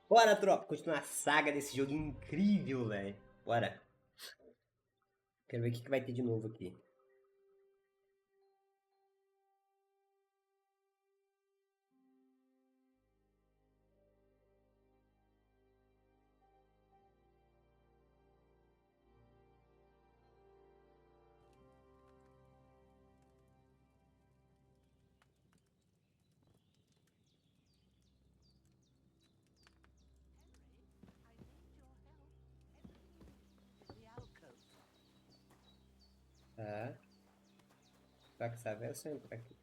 Bora, tropa, continuar a saga desse jogo incrível, velho. Bora. Quero ver o que vai ter de novo aqui. Tá. Só que essa velha só entrar aqui.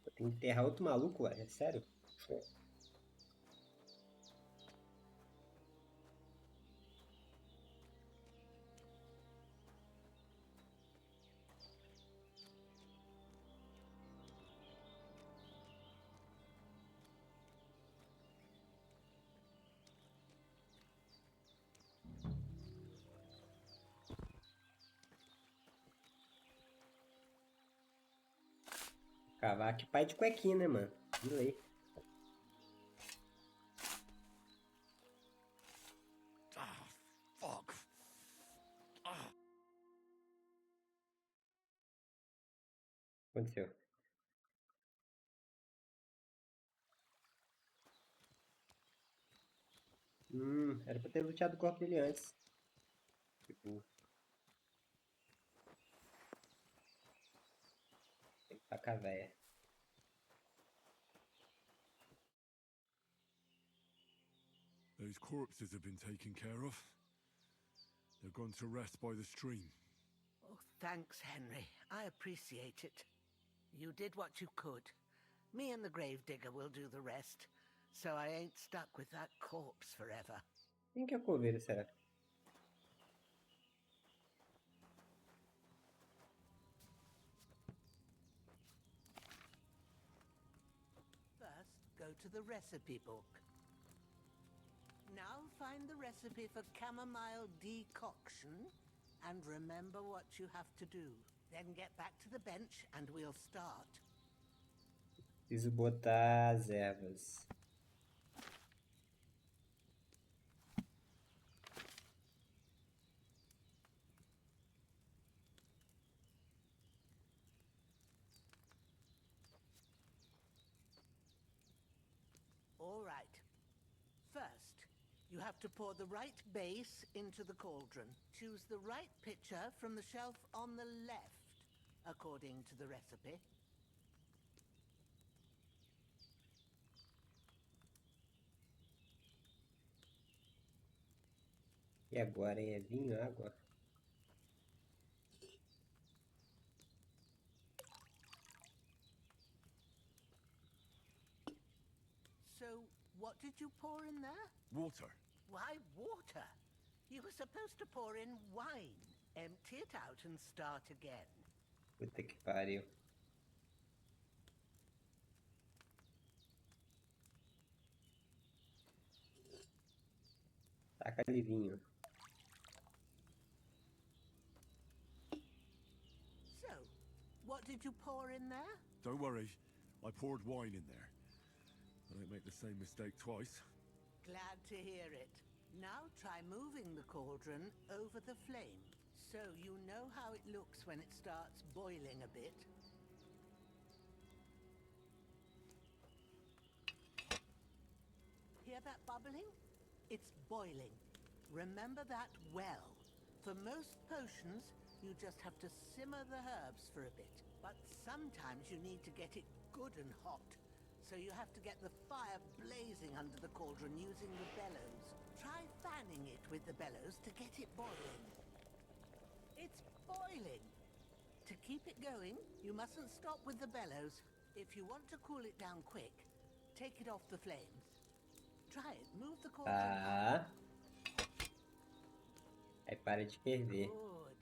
Tem que enterrar outro maluco, ué. É sério? Cavaque, pai de cuequinha, né, mano? De lei. Fuck. Aconteceu. Era pra ter luteado o corpo dele antes. Tipo. Tem que tacar a véia. Those corpses have been taken care of. They're gone to rest by the stream. Oh, thanks, Henry. I appreciate it. You did what you could. Me and the gravedigger will do the rest, so I ain't stuck with that corpse forever. Quem que é o coveiro, será? First, go to the recipe book. Now find the recipe for chamomile decoction and remember what you have to do. Then get back to the bench and we'll start. Preciso botar as ervas. All right. First, you have to pour the right base into the cauldron. Choose the right pitcher from the shelf on the left, according to the recipe. E agora é vinho, água? So, what did you pour in there? Water. Why water? You were supposed to pour in wine. Empty it out and start again. Puta que pariu. Taca ali vinho. So, what did you pour in there? Don't worry. I poured wine in there. I don't make the same mistake twice. Glad to hear it. Now try moving the cauldron over the flame, so you know how it looks when it starts boiling a bit. Hear that bubbling? It's boiling. Remember that well. For most potions, you just have to simmer the herbs for a bit. But sometimes you need to get it good and hot. So you have to get the fire blazing under the cauldron using the bellows. Try fanning it with the bellows to get it boiling. It's boiling! To keep it going, you mustn't stop with the bellows. If you want to cool it down quick, take it off the flames. Try it. Move the cauldron Tá. up. Aí para de ferver. Good.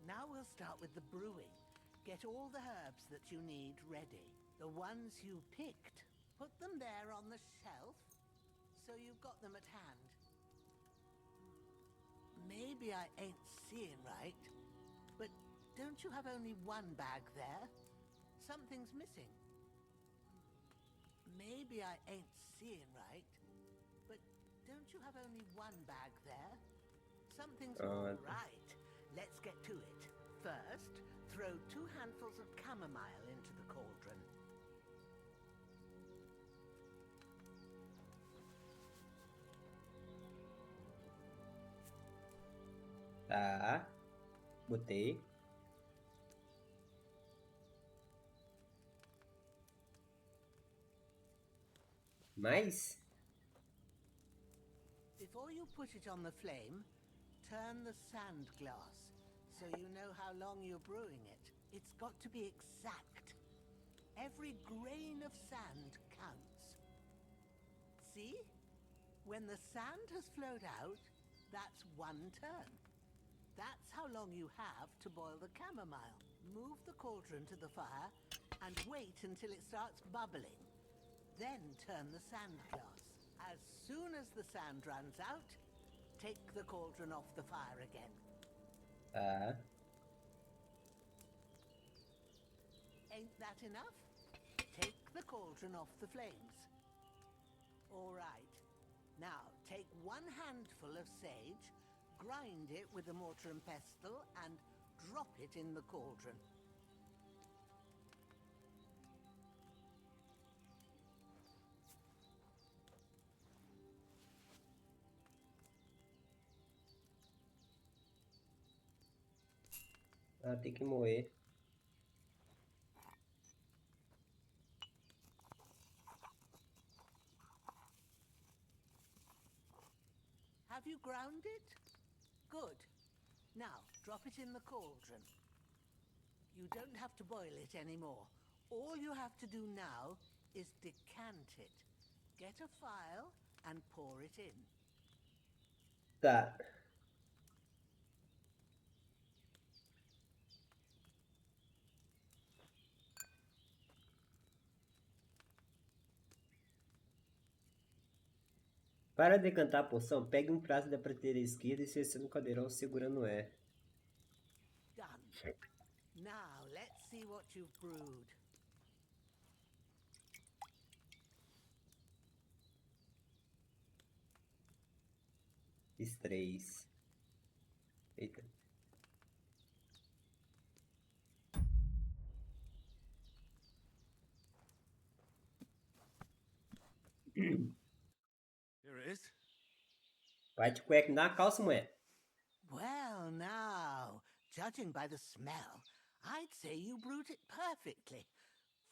Now we'll start with the brewing. Get all the herbs that you need ready. The ones you picked. Put them there on the shelf. So you've got them at hand. Maybe I ain't seeing right, but don't you have only one bag there? Something's missing. Maybe I ain't seeing right, but don't you have only one bag there? Something's all right. Let's get to it. First, throw 2 handfuls of chamomile into the cauldron. Tá. Botei. Mais? Before you put it on the flame, turn the sand glass so you know how long you're brewing it. It's got to be exact. Every grain of sand counts. See? When the sand has flowed out, that's 1 turn. That's how long you have to boil the chamomile. Move the cauldron to the fire and wait until it starts bubbling. Then turn the sand glass. As soon as the sand runs out, take the cauldron off the fire again. Tá. Ain't that enough? Take the cauldron off the flames. All right. Now, take 1 handful of sage, grind it with a mortar and pestle, and drop it in the cauldron. Ah, tem que moer. Have you ground it? Good. Now, drop it in the cauldron. You don't have to boil it anymore. All you have to do now is decant it. Get a file and pour it in. Tá. Para decantar a poção, pegue um prato da prateleira esquerda e selecione o caldeirão segurando o E. Done. Now, let's see what you've brewed. Fiz 3. Eita. Here it is. Vai de cueca na calça, mulher. Well, now, judging by the smell, I'd say you brewed it perfectly.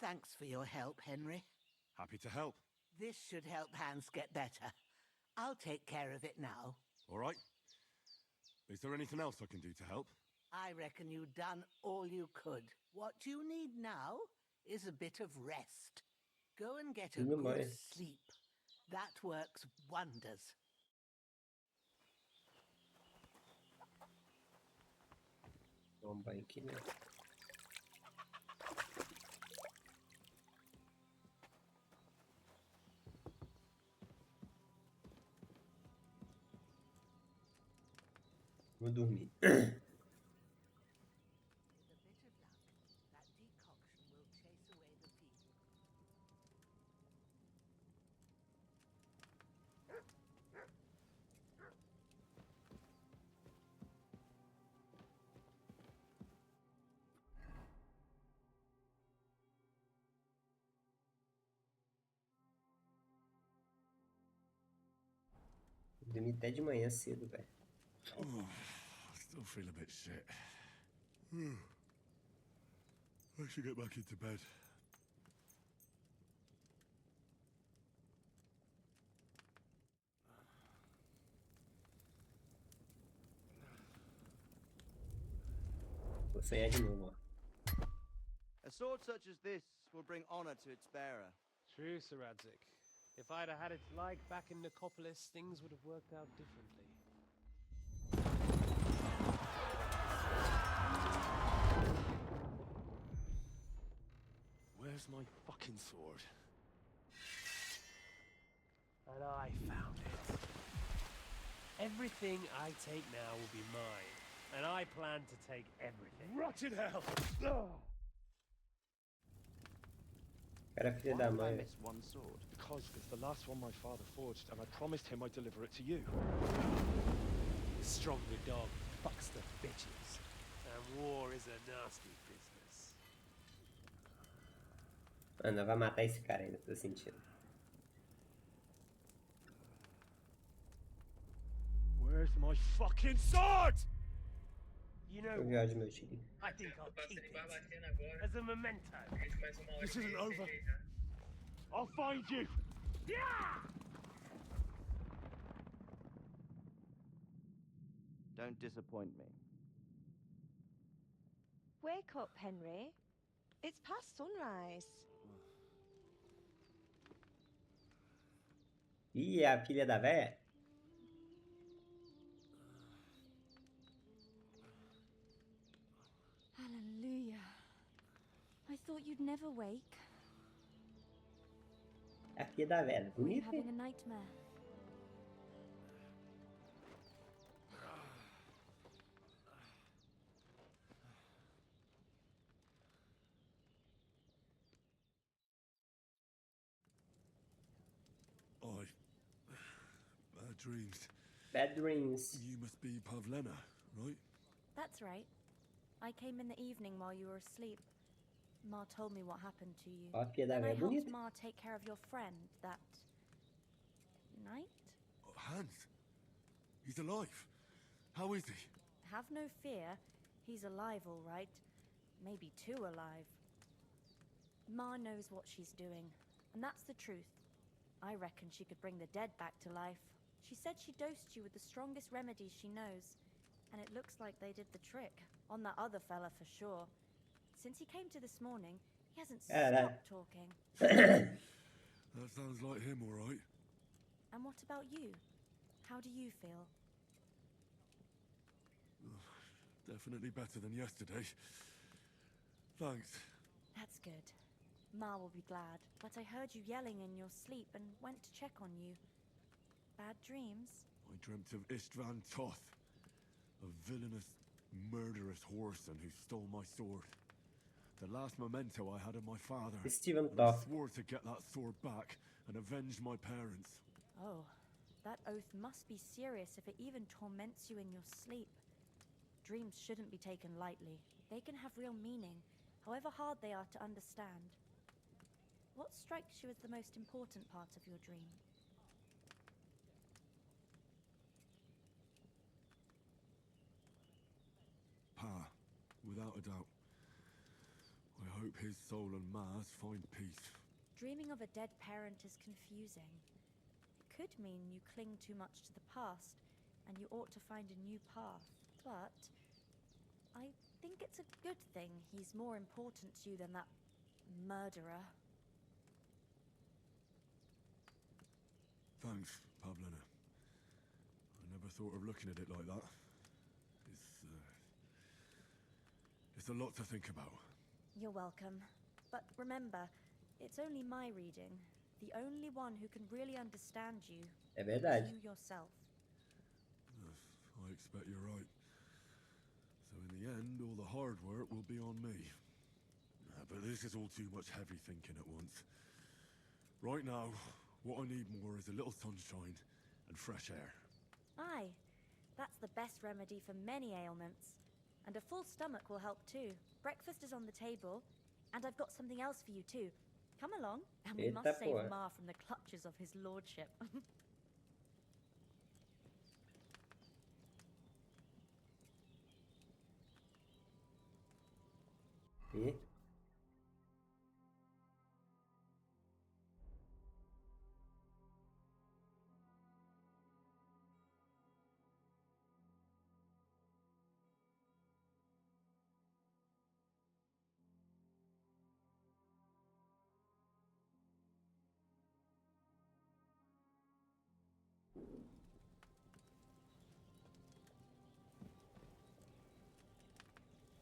Thanks for your help, Henry. Happy to help. This should help Hans get better. I'll take care of it now. All right. Is there anything else I can do to help? I reckon you've done all you could. What you need now is a bit of rest. Go and get a Minha good mãe. sleep. That works wonders. Toma um banho aqui, né? Vou dormir. With a bit of luck, that decoction will chase away the fever. Dormi até de manhã cedo, velho. I still feel a bit shit. I should get back into bed. Vou sonhar de novo, ó. A sword such as this will bring honor to its bearer. True, Sir Radzik. If I'd have had it like back in Nicopolis, things would have worked out differently. Where's my fucking sword? And I found it. Everything I take now will be mine. And I plan to take everything. Rot in hell! Cara, filha Why da did I mãe. miss one sword? Because it's the last one my father forged, and I promised him I'd deliver it to you. The stronger dog fucks the bitches. And war is a nasty business. Mano, vai matar esse cara ainda, tô sentindo. Where's my fucking sword? You know, Eu vi ódio meu tigre. I think I'll keep it as a memento. This isn't over. I'll find you! Don't disappoint me. Wake up, Henry. It's past sunrise. Ih, a filha da véia? Hallelujah. I thought you'd never wake. A filha da véia. Were you Bonita, having a hein? nightmare? Bad dreams. Bad dreams. You must be Pavlena, right? That's right. I came in the evening while you were asleep. Ma told me what happened to you. Ó, a filha da Then I véia. helped Bonita. Ma take care of your friend that night. Oh, Hans. He's alive. How is he? Have no fear. He's alive, all right. Maybe too alive. Ma knows what she's doing, and that's the truth. I reckon she could bring the dead back to life. She said she dosed you with the strongest remedies she knows, and it looks like they did the trick. On that other fella for sure. Since he came to this morning, he hasn't stopped talking. That sounds like him, all right. And what about you? How do you feel? Definitely better than yesterday. Thanks. That's good. Ma will be glad, but I heard you yelling in your sleep and went to check on you. Bad dreams? I dreamt of Istvan Toth, a villainous, murderous whoreson who stole my sword. The last memento I had of my father. Steven And I Toth. swore to get that sword back and avenge my parents. Oh, that oath must be serious if it even torments you in your sleep. Dreams shouldn't be taken lightly. They can have real meaning, however hard they are to understand. What strikes you as the most important part of your dream? Pa, without a doubt. I hope his soul and Ma's find peace. Dreaming of a dead parent is confusing. It could mean you cling too much to the past, and you ought to find a new path. But I think it's a good thing he's more important to you than that murderer. Thanks, Pavlena. I never thought of looking at it like that. It's a lot to think about. You're welcome. But remember, it's only my reading. The only one who can really understand you É is verdade. you yourself. I expect you're right. So in the end, all the hard work will be on me. But this is all too much heavy thinking at once. Right now, what I need more is a little sunshine and fresh air. Aye, that's the best remedy for many ailments. And a full stomach will help too. Breakfast is on the table, and I've got something else for you too. Come along, and we Eita must save porra. Ma from the clutches of his lordship. E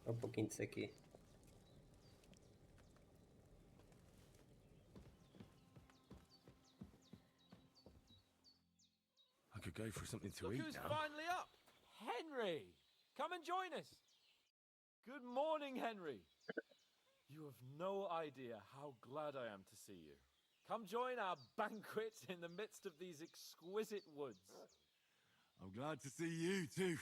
um pouquinho disso aqui. could go for something to Look eat who's now. finally up! Henry! Come and join us! Good morning, Henry! You have no idea how glad I am to see you. Come join our banquet in the midst of these exquisite woods. I'm glad to see you too.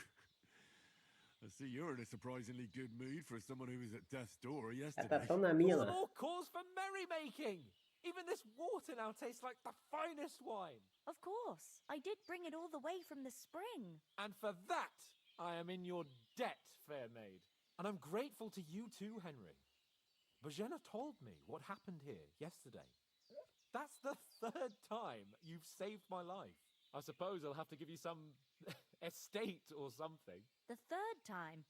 I see you're in a surprisingly good mood for someone who was at death's door Ela tá yesterday. tão na All minha, the mano. more cause for merrymaking! Even this water now tastes like the finest wine. Of course. I did bring it all the way from the spring. And for that, I am in your debt, fair maid. And I'm grateful to you too, Henry. Bojena told me what happened here yesterday. That's the third time you've saved my life. I suppose I'll have to give you some estate or something. The third time?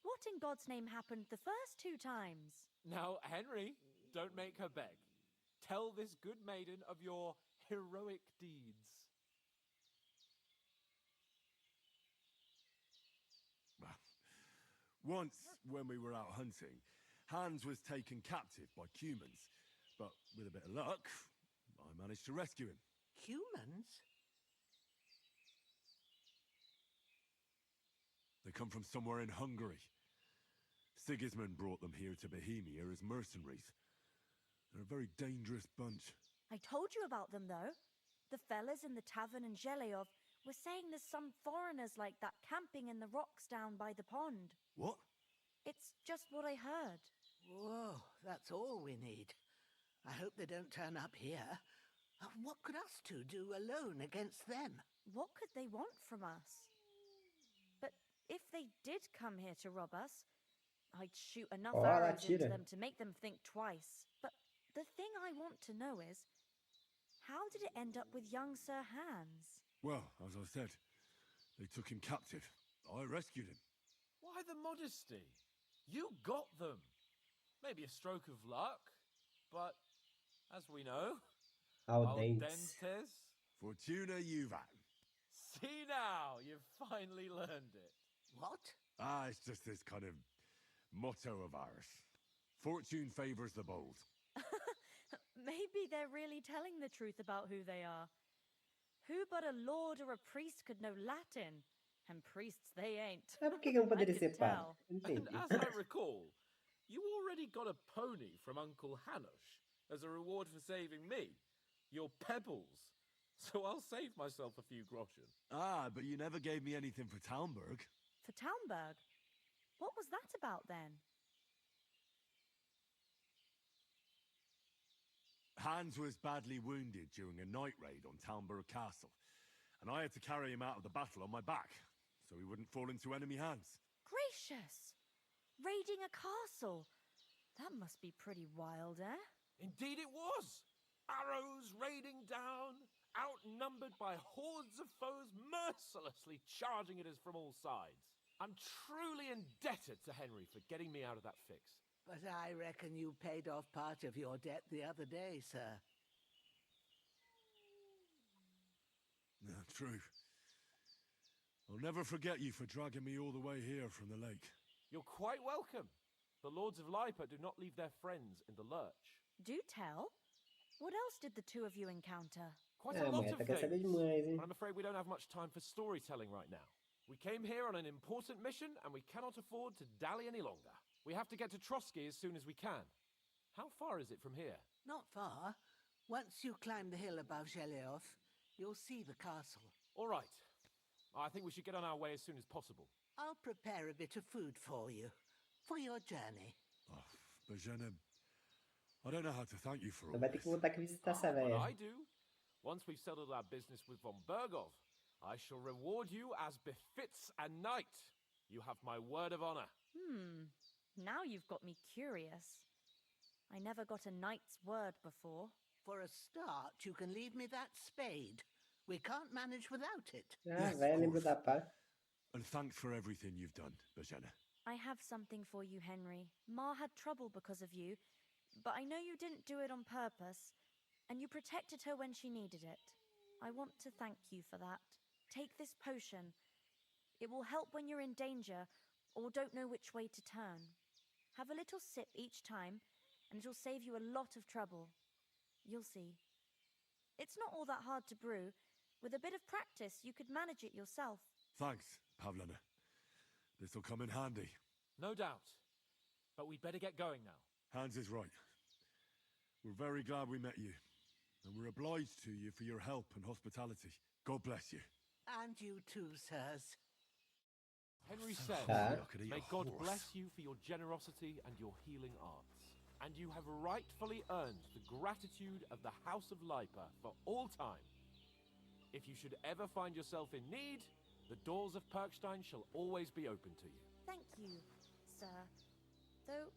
What in God's name happened the first 2 times? Now, Henry, don't make her beg. Tell this good maiden of your heroic deeds. Once, when we were out hunting, Hans was taken captive by humans. But with a bit of luck, I managed to rescue him. Humans? They come from somewhere in Hungary. Sigismund brought them here to Bohemia as mercenaries. They're a very dangerous bunch. I told you about them, though. The fellas in the tavern in Zheleov were saying there's some foreigners like that camping in the rocks down by the pond. What? It's just what I heard. Whoa, that's all we need. I hope they don't turn up here. What could us two do alone against them? What could they want from us? But if they did come here to rob us, I'd shoot enough Oh, ela arrows into atira. them to make them think twice. But the thing I want to know is, how did it end up with young Sir Hans? Well, as I said, they took him captive. I rescued him. Why the modesty? You got them. Maybe a stroke of luck, but as we know, Ao al dentes. dentes. Fortuna Juvat. See now, you've finally learned it. What? It's just this kind of motto of ours. Fortune favors the bold. Maybe they're really telling the truth about who they are. Who but a lord or a priest could know Latin? And priests they ain't. Mas por que que não I poderia could ser padre? tell. Não And entendi. as I recall, you already got a pony from Uncle Hanush as a reward for saving me, your pebbles. So I'll save myself a few groschen. But you never gave me anything for Talmberg. For Talmberg? What was that about then? Hans was badly wounded during a night raid on Talmberg Castle, and I had to carry him out of the battle on my back, so he wouldn't fall into enemy hands. Gracious! Raiding a castle? That must be pretty wild, eh? Indeed it was! Arrows raining down, outnumbered by hordes of foes mercilessly charging at us from all sides. I'm truly indebted to Henry for getting me out of that fix. But I reckon you paid off part of your debt the other day, sir. No, true. I'll never forget you for dragging me all the way here from the lake. You're quite welcome. The Lords of Lipa do not leave their friends in the lurch. Do tell. What else did the two of you encounter? Quite Ah, a lot mulher, of tá querendo saber things. demais, hein? But I'm afraid we don't have much time for storytelling right now. We came here on an important mission and we cannot afford to dally any longer. We have to get to Trotsky as soon as we can. How far is it from here? Not far. Once you climb the hill above Zheleov, you'll see the castle. All right. I think we should get on our way as soon as possible. I'll prepare a bit of food for you, for your journey. Oh, Bojena, I don't know how to thank you for all Vai ter this. que voltar aqui visitar essa But véia. I do. Once we've settled our business with von Bergov, I shall reward you as befits a knight. You have my word of honor. Now you've got me curious. I never got a knight's word before. For a start, you can leave me that spade. We can't manage without it. Ah, Yes, véia, of lembro course. da pá. And thanks for everything you've done, Bojena. I have something for you, Henry. Ma had trouble because of you, but I know you didn't do it on purpose, and you protected her when she needed it. I want to thank you for that. Take this potion. It will help when you're in danger or don't know which way to turn. Have a little sip each time, and it'll save you a lot of trouble. You'll see. It's not all that hard to brew, With a bit of practice, you could manage it yourself. Thanks, Pavlina. This'll come in handy. No doubt. But we'd better get going now. Hans is right. We're very glad we met you. And we're obliged to you for your help and hospitality. God bless you. And you too, sirs. Henry said, I could eat may a God horse." bless you for your generosity and your healing arts. And you have rightfully earned the gratitude of the House of Lipa for all time. If you should ever find yourself in need, the doors of Perkstein shall always be open to you. Thank you, sir. Though,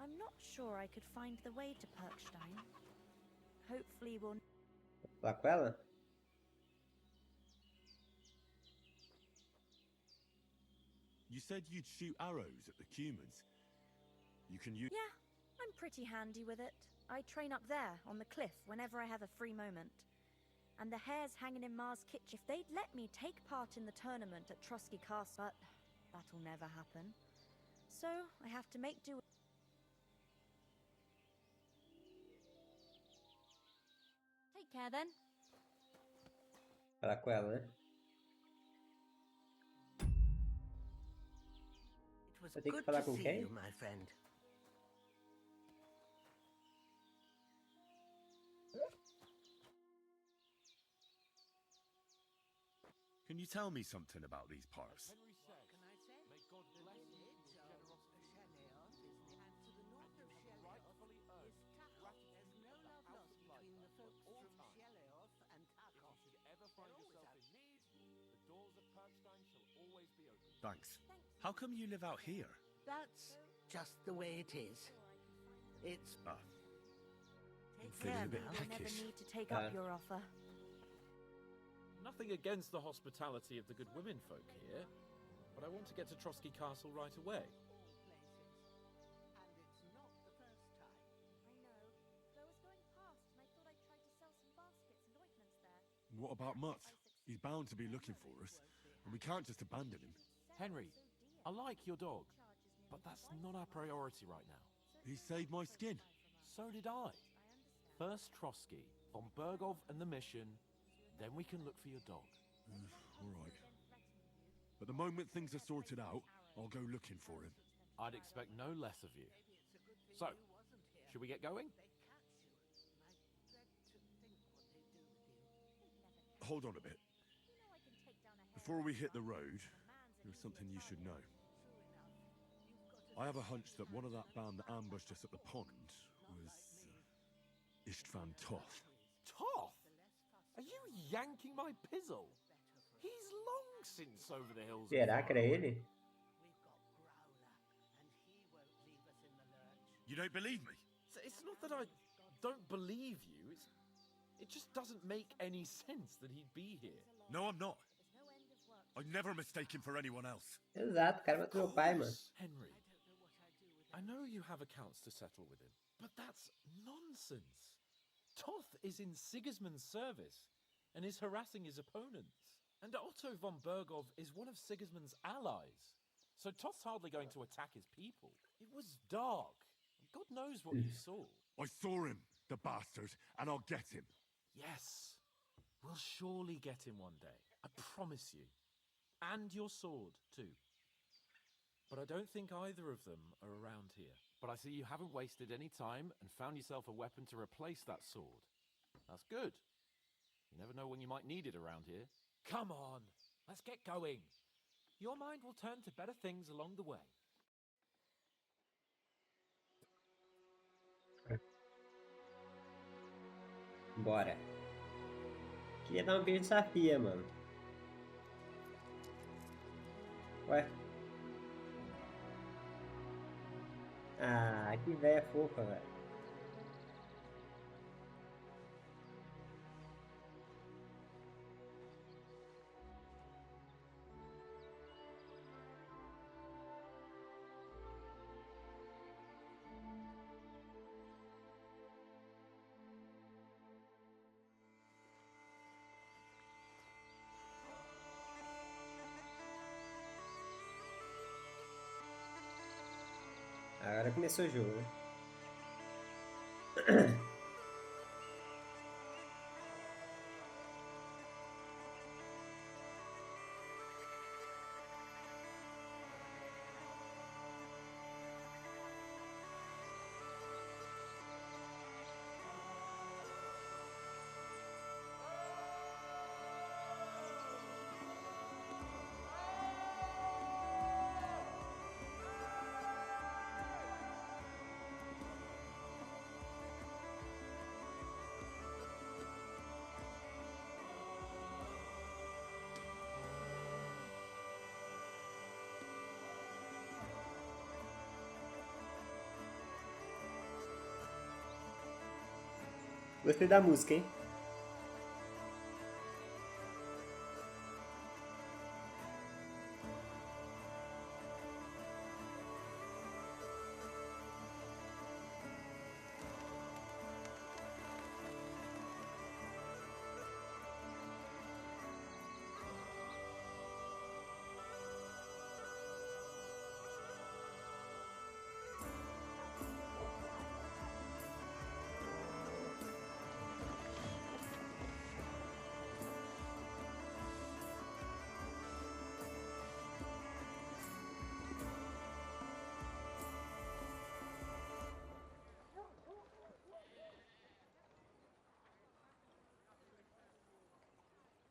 I'm not sure I could find the way to Perkstein. Hopefully we'll... Falar com ela? You said you'd shoot arrows at the humans. You can use... Yeah, I'm pretty handy with it. I train up there, on the cliff, whenever I have a free moment. And the hares hanging in Ma's kitchen. If they'd let me take part in the tournament at Trusky Castle, but that'll never happen. So, I have to make do... Take care then. Falar com ela, né? It was Eu tenho que good falar to com see quem? you, my friend. Can you tell me something about these parts? Henry said, Can I say? may God bless you for your generosity. And to the north of Sheleoth Rightfully earned is Takov. gratitude There's no of the love House lost of between the Lipa folks for all from time. Sheleoth and If Takov. you should ever find They're always yourself in need, the doors of Perkstein shall always be open. Thanks. How come you live out here? That's just the way it is. It's... Ah, Take feeling care a bit now. You'll never peckish. need to take up your offer. Nothing against the hospitality of the good women folk here, but I want to get to Trosky Castle right away. And it's not the first time. I know. But I was going past and I thought I'd try to sell some baskets and ointments there. What about Mutt? He's bound to be looking for us, and we can't just abandon him. Henry, I like your dog, but that's not our priority right now. He saved my skin. So did I. First Trosky, von Bergov and the mission, then we can look for your dog. All right. But the moment things are sorted out, I'll go looking for him. I'd expect no less of you. So, should we get going? Hold on a bit. Before we hit the road, there's something you should know. I have a hunch that one of that band that ambushed us at the pond was Istvan Toth. Toth? Are you yanking my pizzle? He's long since over the hills. Será que era ele? We've got Growler, and he won't leave us in the lurch. You don't believe me? It's not that I don't believe you. It just doesn't make any sense that he'd be here. No, I'm not. I'd never mistake him for anyone else. Exato, o cara matou meu pai, mano. Henry, I know you have accounts to settle with him, but that's nonsense. Toth is in Sigismund's service and is harassing his opponents. And Otto von Bergov is one of Sigismund's allies. So Toth's hardly going to attack his people. It was dark. God knows what you saw. I saw him, the bastard, and I'll get him. Yes, we'll surely get him one day. I promise you. And your sword, too. But I don't think either of them are around here. But I see you haven't wasted any time and found yourself a weapon to replace that sword. That's good. You never know when you might need it around here. Come on, let's get going. Your mind will turn to better things along the way. Bora. Queria dar um beijo de Safia, mano. Ué? Ah, que véia fofa, velho. Agora começou o jogo, né? Gostei da música, hein?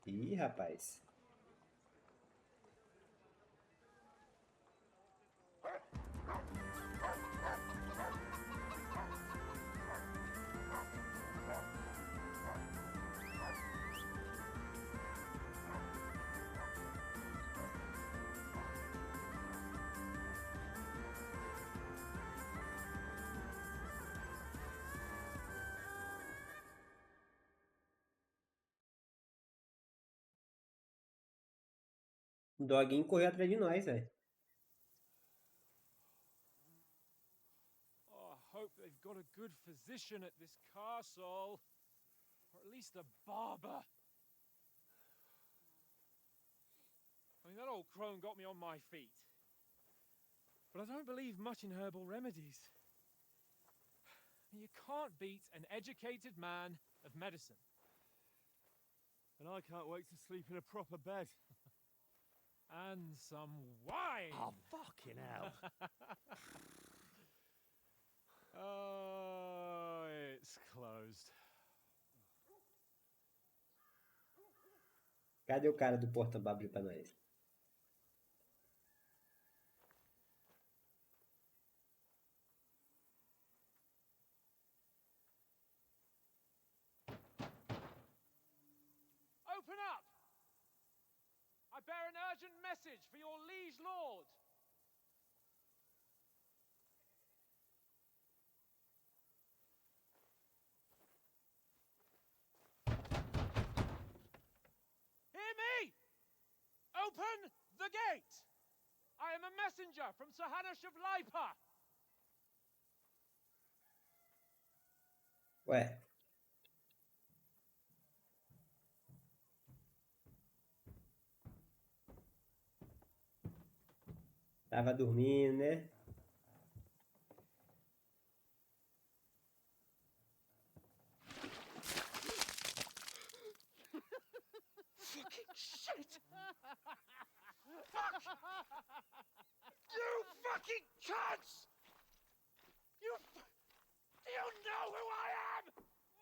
Ih, rapaz. O doguinho correu atrás de nós, velho. Oh, I hope they've got a good physician at this castle. Or at least a barber. I mean, that old crone got me on my feet. But I don't believe much in herbal remedies. You can't beat an educated man of medicine. And I can't wait to sleep in a proper bed. And some wine! Oh, fucking hell. Oh, it's closed. Cadê o cara do portão pra abrir pra nós? Open up! I bear an urgent message for your liege lord. Hear me! Open the gate! I am a messenger from Sir Hanush of Lipa. Ué. Tava dormindo, né? Fucking shit! Fuck! You fucking cunts! Do you know who I am?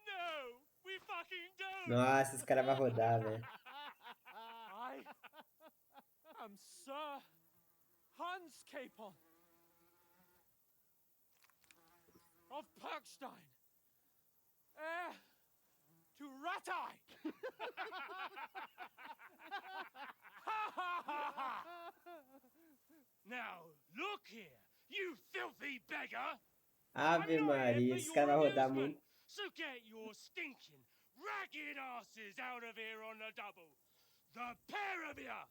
No, we fucking don't! Nossa, esse cara vai rodar, velho. I am Sir Hans Capon of Perkstein, heir to Ratai. Now, look here, you filthy beggar! Ave Maria, esse cara vai rodar muito. So get your stinking, ragged asses out of here on the double. The pair of you!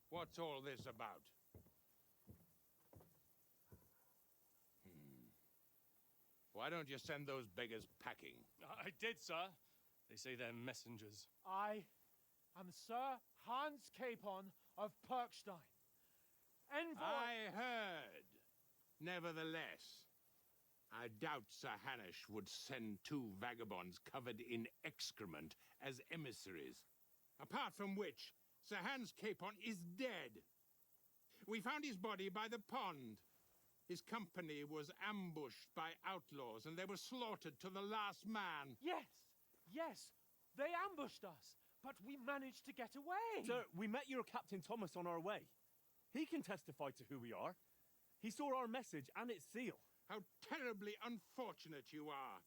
What's all this about? Why don't you send those beggars packing? I did, sir. They say they're messengers. I am Sir Hans Capon of Perkstein, envoy. I heard. Nevertheless, I doubt Sir Hanush would send two vagabonds covered in excrement as emissaries. Apart from which, Sir Hans Capon is dead. We found his body by the pond. His company was ambushed by outlaws, and they were slaughtered to the last man. Yes, they ambushed us, but we managed to get away. Sir, we met your Captain Thomas on our way. He can testify to who we are. He saw our message and its seal. How terribly unfortunate you are.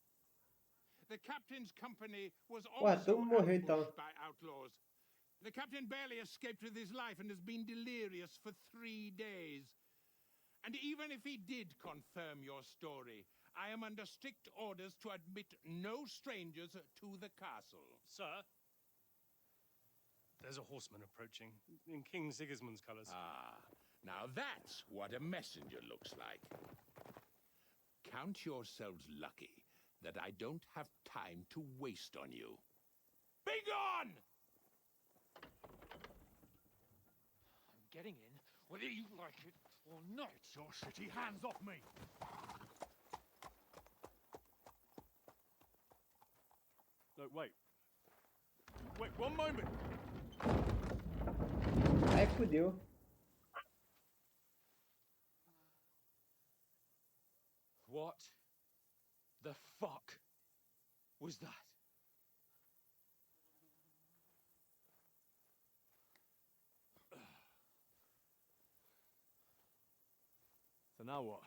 The captain's company was also todo mundo morreu, então. ambushed by outlaws. The captain barely escaped with his life and has been delirious for 3 days. And even if he did confirm your story, I am under strict orders to admit no strangers to the castle. Sir, there's a horseman approaching in King Sigismund's colours. Ah, now that's what a messenger looks like. Count yourselves lucky that I don't have time to waste on you. Begone! I'm getting in, whether you like it or not. Get your shitty hands off me! No, wait. Wait, one moment! Ai, fudeu. What the fuck was that? So now what?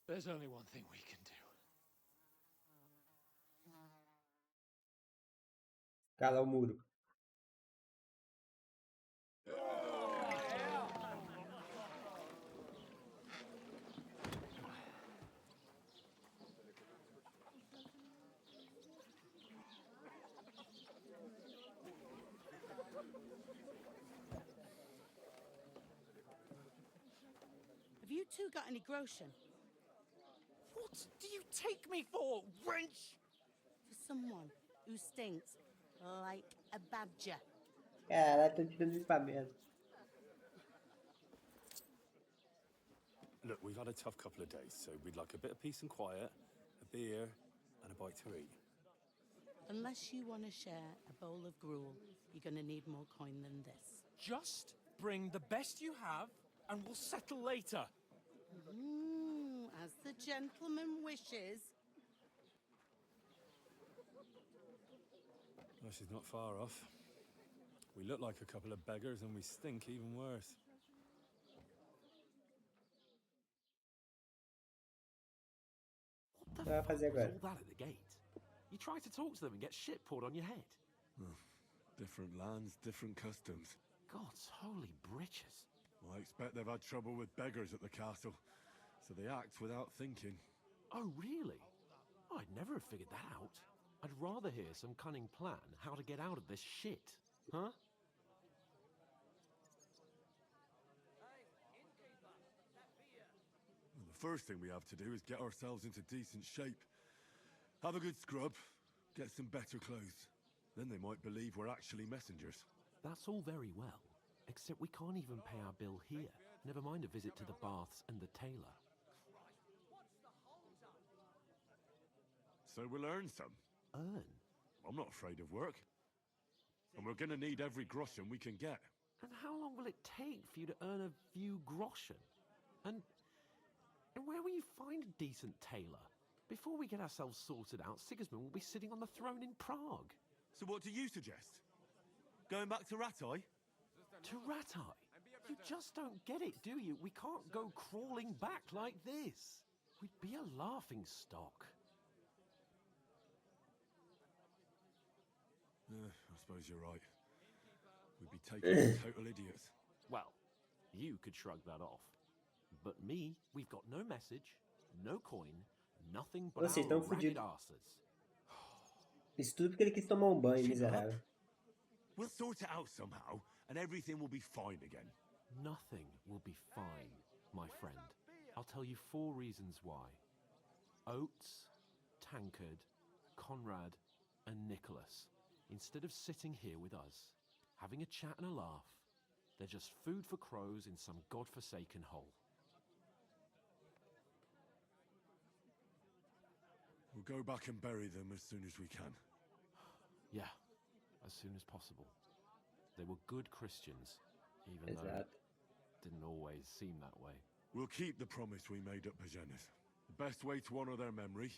There's only one thing we can do. Cala o muro. Have you two got any groschen? What do you take me for, wench? For someone who stinks like a badger. Caralho, tô tirando equipamento. Look, we've had a tough couple of days, so we'd like a bit of peace and quiet, a beer, and a bite to eat. Unless you want to share a bowl of gruel, you're going to need more coin than this. Just bring the best you have, and we'll settle later. As the gentleman wishes. Well, she's not far off. We look like a couple of beggars, and we stink even worse. What Vai the fuck fazer was agora? all that at the gate? You try to talk to them and get shit poured on your head. Different lands, different customs. God's holy britches. I expect they've had trouble with beggars at the castle, so they act without thinking. Oh, really? I'd never have figured that out. I'd rather hear some cunning plan how to get out of this shit. Huh? Well, the first thing we have to do is get ourselves into decent shape. Have a good scrub, get some better clothes. Then they might believe we're actually messengers. That's all very well, except we can't even pay our bill here. Never mind a visit to the baths and the tailor. So we'll earn some. Earn? I'm not afraid of work. And we're gonna need every groschen we can get. And how long will it take for you to earn a few groschen? And where will you find a decent tailor? Before we get ourselves sorted out, Sigismund will be sitting on the throne in Prague. So what do you suggest? Going back to Ratai? To Ratai? You just don't get it, do you? We can't go crawling back like this. We'd be a laughing stock. I suppose you're right. We'd be taken as total idiots. Well, you could shrug that off. But me, we've got no message, no coin, nothing but Vocês our estão ragged fudidos. asses. Isso tudo porque ele quis tomar um banho, miserável. We'll sort it out somehow, and everything will be fine again. Nothing will be fine, my friend. I'll tell you 4 reasons why. Oates, Tankard, Conrad, and Nicholas, instead of sitting here with us, having a chat and a laugh, they're just food for crows in some godforsaken hole. We'll go back and bury them as soon as we can. Yeah, as soon as possible. They were good Christians, even though Exato. it didn't always seem that way. We'll keep the promise we made at Pagenes. The best way to honor their memory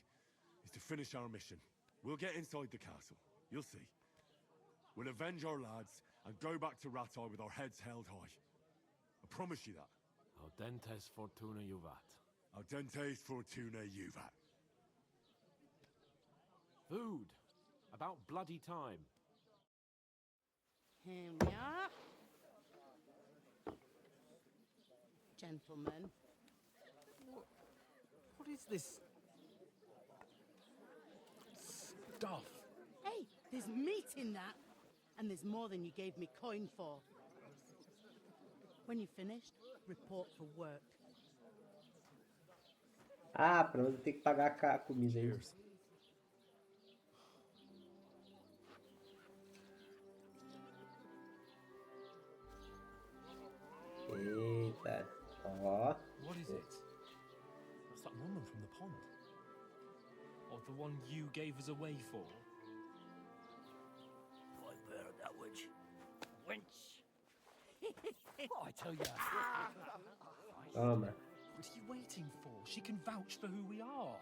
is to finish our mission. We'll get inside the castle. You'll see. We'll avenge our lads and go back to Ratai with our heads held high. I promise you that. Audentes fortuna juvat. Audentes fortuna juvat. Food! About bloody time. Here we are. gentlemen. What is this stuff? Hey, there's meat in that. And there's more than you gave me coin for. When you're finished, report for work. Ah, pronto, tem que pagar a comida ainda. Eita, ó. What is it? That's that woman from the pond. Or the one you gave us away for. Right there, that witch. Wench. What I tell ya? Toma. What are you waiting for? She can vouch for who we are.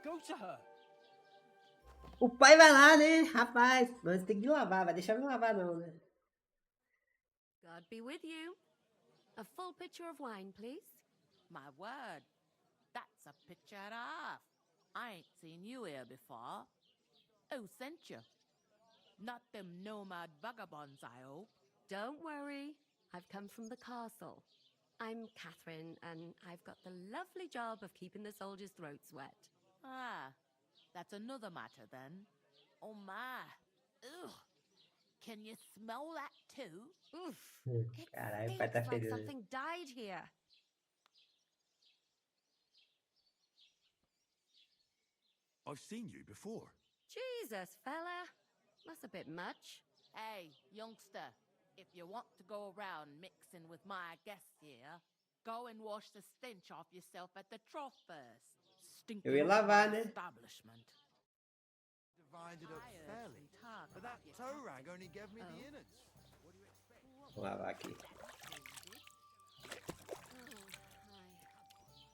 Go to her. O pai vai lá, né? Rapaz, mas tem que lavar. Vai deixar eu lavar não, né? God be with you. A full pitcher of wine, please. My word, that's a picture and a half. I ain't seen you here before. Who sent you? Not them nomad vagabonds, I hope. Don't worry. I've come from the castle. I'm Catherine, and I've got the lovely job of keeping the soldiers' throats wet. Ah, that's another matter then. Oh my. Ugh. Can you smell that too? Oof. Caralho, o pai Stinks tá like fedendo. something died here. I've seen you before. Jesus, fella. That's a bit much. Hey, youngster, if you want to go around mixing with my guests here, go and wash the stench off yourself at the trough first. Stinking Eu ia up lavar, my né? establishment. Divided up fairly. But that toe rag only gave me the innards. Vou lavar aqui.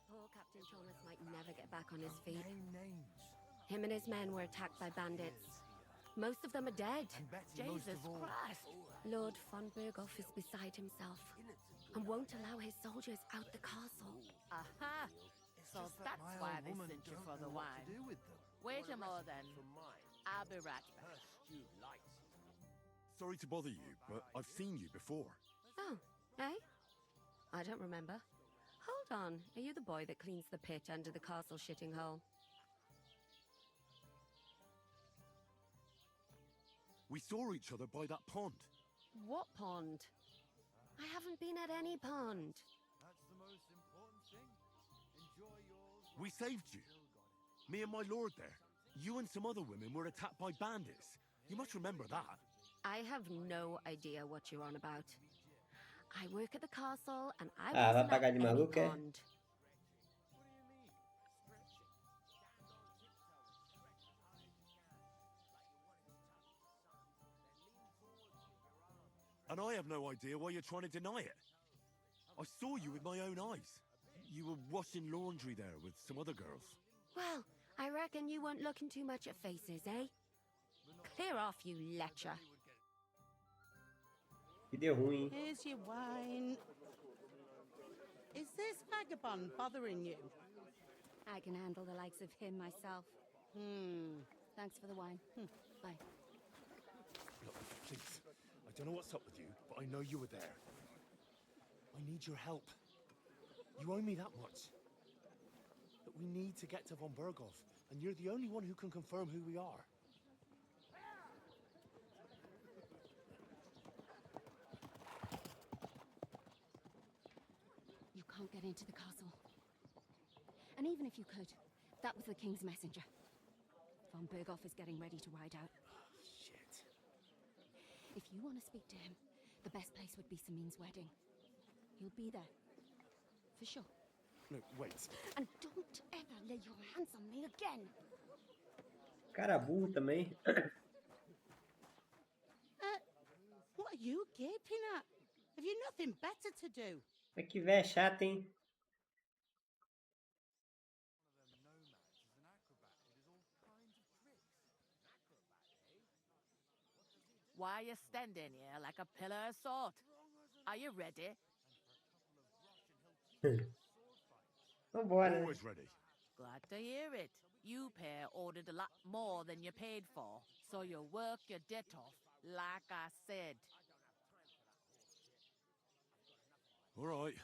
Poor Captain Thomas might never get back on his feet. Him and his men were attacked by bandits. Most of them are dead. Jesus Christ. Lord von Berghoff is beside himself and won't allow his soldiers out the castle. Aha! So that's why they sent you for the wine. Wait a moment then. I'll be right back. Sorry to bother you, but I've seen you before. Oh, eh? I don't remember. Hold on. Are you the boy that cleans the pit under the castle shitting hole? We saw each other by that pond. What pond? I haven't been at any pond. That's the most important thing. Enjoy yours. We saved you. Me and my lord there. You and some other women were attacked by bandits. You must remember that. I have no idea what you're on about. I work at the castle and I Ah, vai wasn't pagar at de any maluca, é? pond. And I have no idea why you're trying to deny it. I saw you with my own eyes. You were washing laundry there with some other girls. Well, I reckon you weren't looking too much at faces, eh? Clear off, you lecher. Que deu ruim. Here's your wine. Is this vagabond bothering you? I can handle the likes of him myself. Thanks for the wine. Bye. Look, please. I don't know what's up with you, but I know you were there. I need your help. You owe me that much. But we need to get to von Berghoff, and you're the only one who can confirm who we are. You can't get into the castle. And even if you could, that was the king's messenger. Von Berghoff is getting ready to ride out. Shit. If you want to speak to him, the best place would be Samin's wedding. He'll be there. For sure. No, wait. And don't ever lay your hands on me again. Cara burro também. What are you gaping at? Have you nothing better to do? Mas que véia chata, hein? Why are you standing here like a pillar of salt? Are you ready? Vambora. Always ready. Glad to hear it. You pair ordered a lot more than you paid for, so you work your debt off, like I said. All right.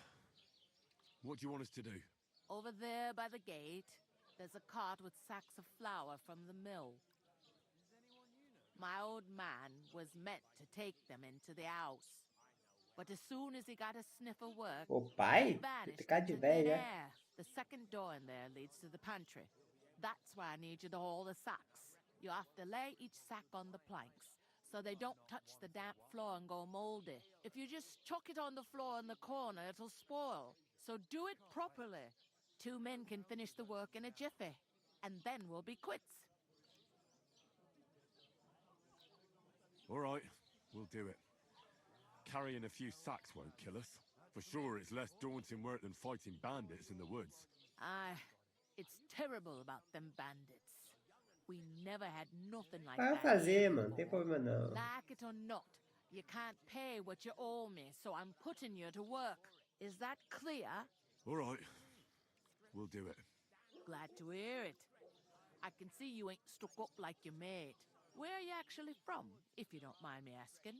What do you want us to do? Over there by the gate, there's a cart with sacks of flour from the mill. My old man was meant to take them into the house. But as soon as he got a sniff of work, O he pai? vanished Ficar de into thin véia. air. The second door in there leads to the pantry. That's where I need you to haul the sacks. You have to lay each sack on the planks, so they don't touch the damp floor and go moldy. If you just chuck it on the floor in the corner, it'll spoil. So do it properly. 2 men can finish the work in a jiffy, and then we'll be quits. All right, we'll do it. Carrying a few sacks won't kill us. For sure, it's less daunting work than fighting bandits in the woods. Aye, it's terrible about them bandits. We never had nothing like Vai that fazer, here mano. Não tem before. problema não. Like it or not, you can't pay what you owe me, so I'm putting you to work. Is that clear? All right, we'll do it. Glad to hear it. I can see you ain't stuck up like your mate. Where are you actually from, if you don't mind me asking?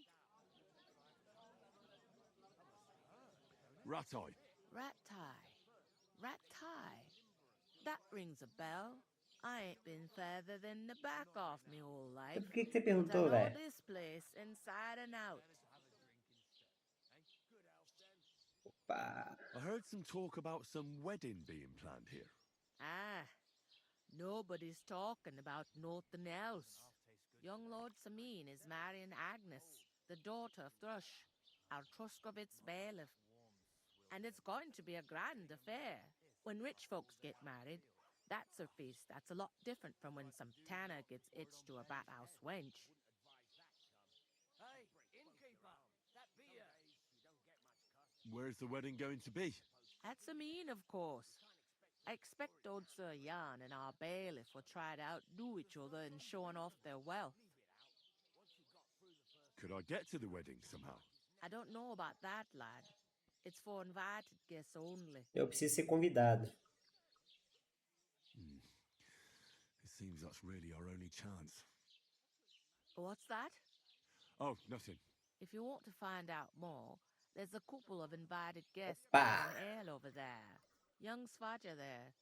Ratai. Ratai. Ratai. That rings a bell. I ain't been further than the back of me whole life. Por que você But I perguntou, know velho? this place inside and out. Opa. I heard some talk about some wedding being planned here. Ah, nobody's talking about nothing else. Young Lord Samin is marrying Agnes, the daughter of Thrush, our Truskovitz bailiff. And it's going to be a grand affair. When rich folks get married, that's a feast that's a lot different from when some tanner gets hitched to a bathhouse wench. Hey, innkeeper, that beer. Where's the wedding going to be? At Samin, of course. I expect old Sir Jan and our bailiff will try to outdo each other in showing off their wealth. Could I get to the wedding somehow? I don't know about that, lad. It's for invited guests only. Eu preciso ser convidado. It seems that's really our only chance. What's that? Oh, nothing. If you want to find out more, there's a couple of invited guests Opa! having ale over there. Young Svaja there.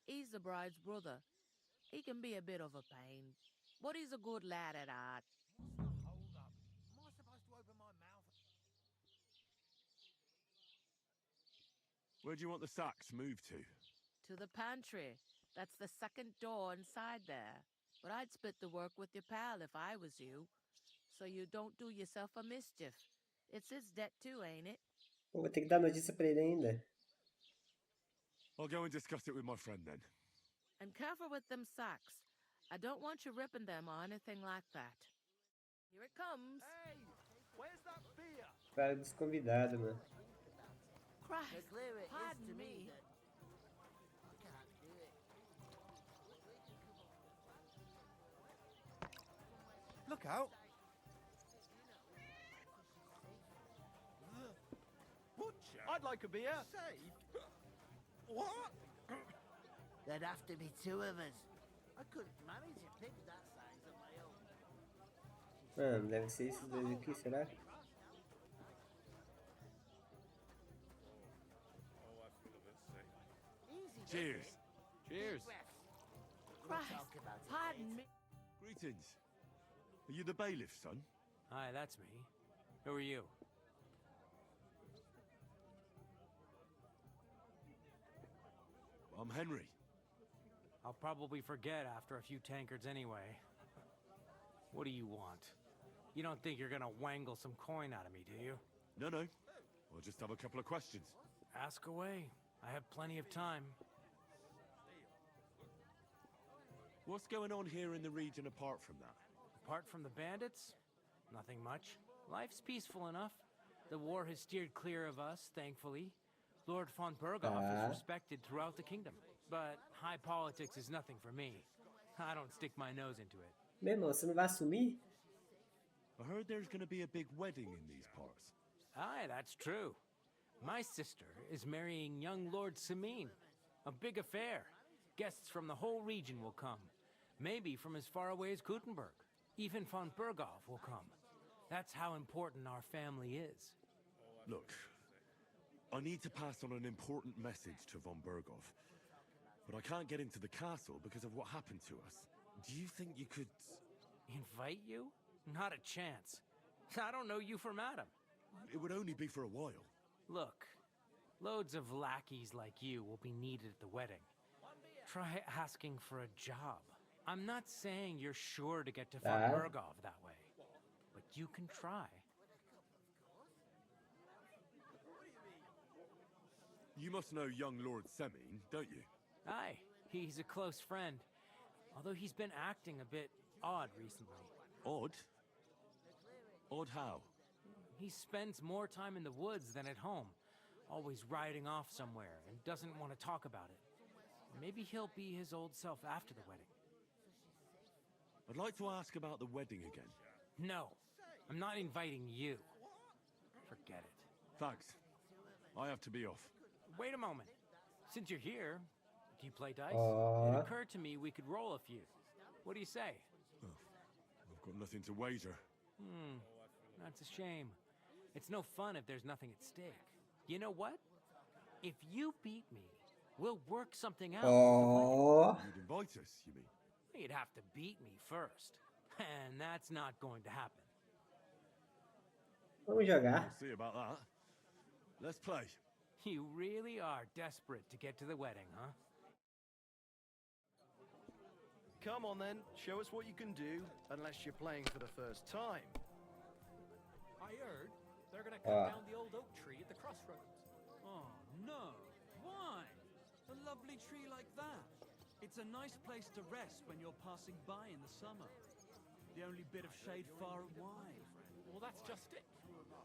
He's the bride's brother. He can be a bit of a pain, but he's a good lad at heart. Hold up. Am I supposed to open my mouth? Where do you want the sacks moved to? To the pantry. That's the second door inside there. But I'd split the work with your pal if I was you, so you don't do yourself a mischief. It's his debt too, ain't it? Eu vou ter que dar notícia pra ele ainda. I'll go and discuss it with my friend then. And careful with them sacks. I don't want you ripping them or anything like that. Here it comes. Hey, where's that beer? Cara dos convidados, mano. Christ, Clear it is pardon to me. that I can't do it. Look out! Butcher! I'd like a beer. Save? What? There'd have to be 2 of us. I couldn't manage a pig that size on my own. Mano, deve ser esses dois aqui, será? Easy. Cheers. Cheers. Christ, talk about it pardon me. Greetings. Are you the bailiff, son? Hi, that's me. Who are you? I'm Henry. I'll probably forget after a few tankards anyway. What do you want? You don't think you're gonna wangle some coin out of me, do you? No. I'll just have a couple of questions. Ask away. I have plenty of time. What's going on here in the region apart from that? Apart from the bandits, nothing much. Life's peaceful enough. The war has steered clear of us, thankfully. Lord von Berghoff is respected throughout the kingdom. But high politics is nothing for me. I don't stick my nose into it. Meu irmão, você não vai assumir? I heard there's going to be a big wedding in these parts. Aye, that's true. My sister is marrying young Lord Samin. A big affair. Guests from the whole region will come. Maybe from as far away as Gutenberg. Even von Berghoff will come. That's how important our family is. Look, I need to pass on an important message to von Berghoff, but I can't get into the castle because of what happened to us. Do you think you could... Invite you? Not a chance. I don't know you from Adam. It would only be for a while. Look, loads of lackeys like you will be needed at the wedding. Try asking for a job. I'm not saying you're sure to get to von Berghoff that way, but you can try. You must know young Lord Semine, don't you? Aye, he's a close friend. Although he's been acting a bit odd recently. Odd? Odd how? He spends more time in the woods than at home, always riding off somewhere and doesn't want to talk about it. Maybe he'll be his old self after the wedding. I'd like to ask about the wedding again. No, I'm not inviting you. Forget it. Thanks. I have to be off. Wait a moment. Since you're here, do you play dice? It occurred to me we could roll a few. What do you say? Oh, I've got nothing to wager. That's a shame. It's no fun if there's nothing at stake. You know what? If you beat me, we'll work something out. You'd invite us, you mean? You'd have to beat me first. And that's not going to happen. Vamos jogar. We'll see about that. Let's play. You really are desperate to get to the wedding, huh? Come on then, show us what you can do, unless you're playing for the first time. I heard they're gonna cut down the old oak tree at the crossroads. Oh, no. Why? A lovely tree like that. It's a nice place to rest when you're passing by in the summer. The only bit of shade far and wide. Well, that's just it.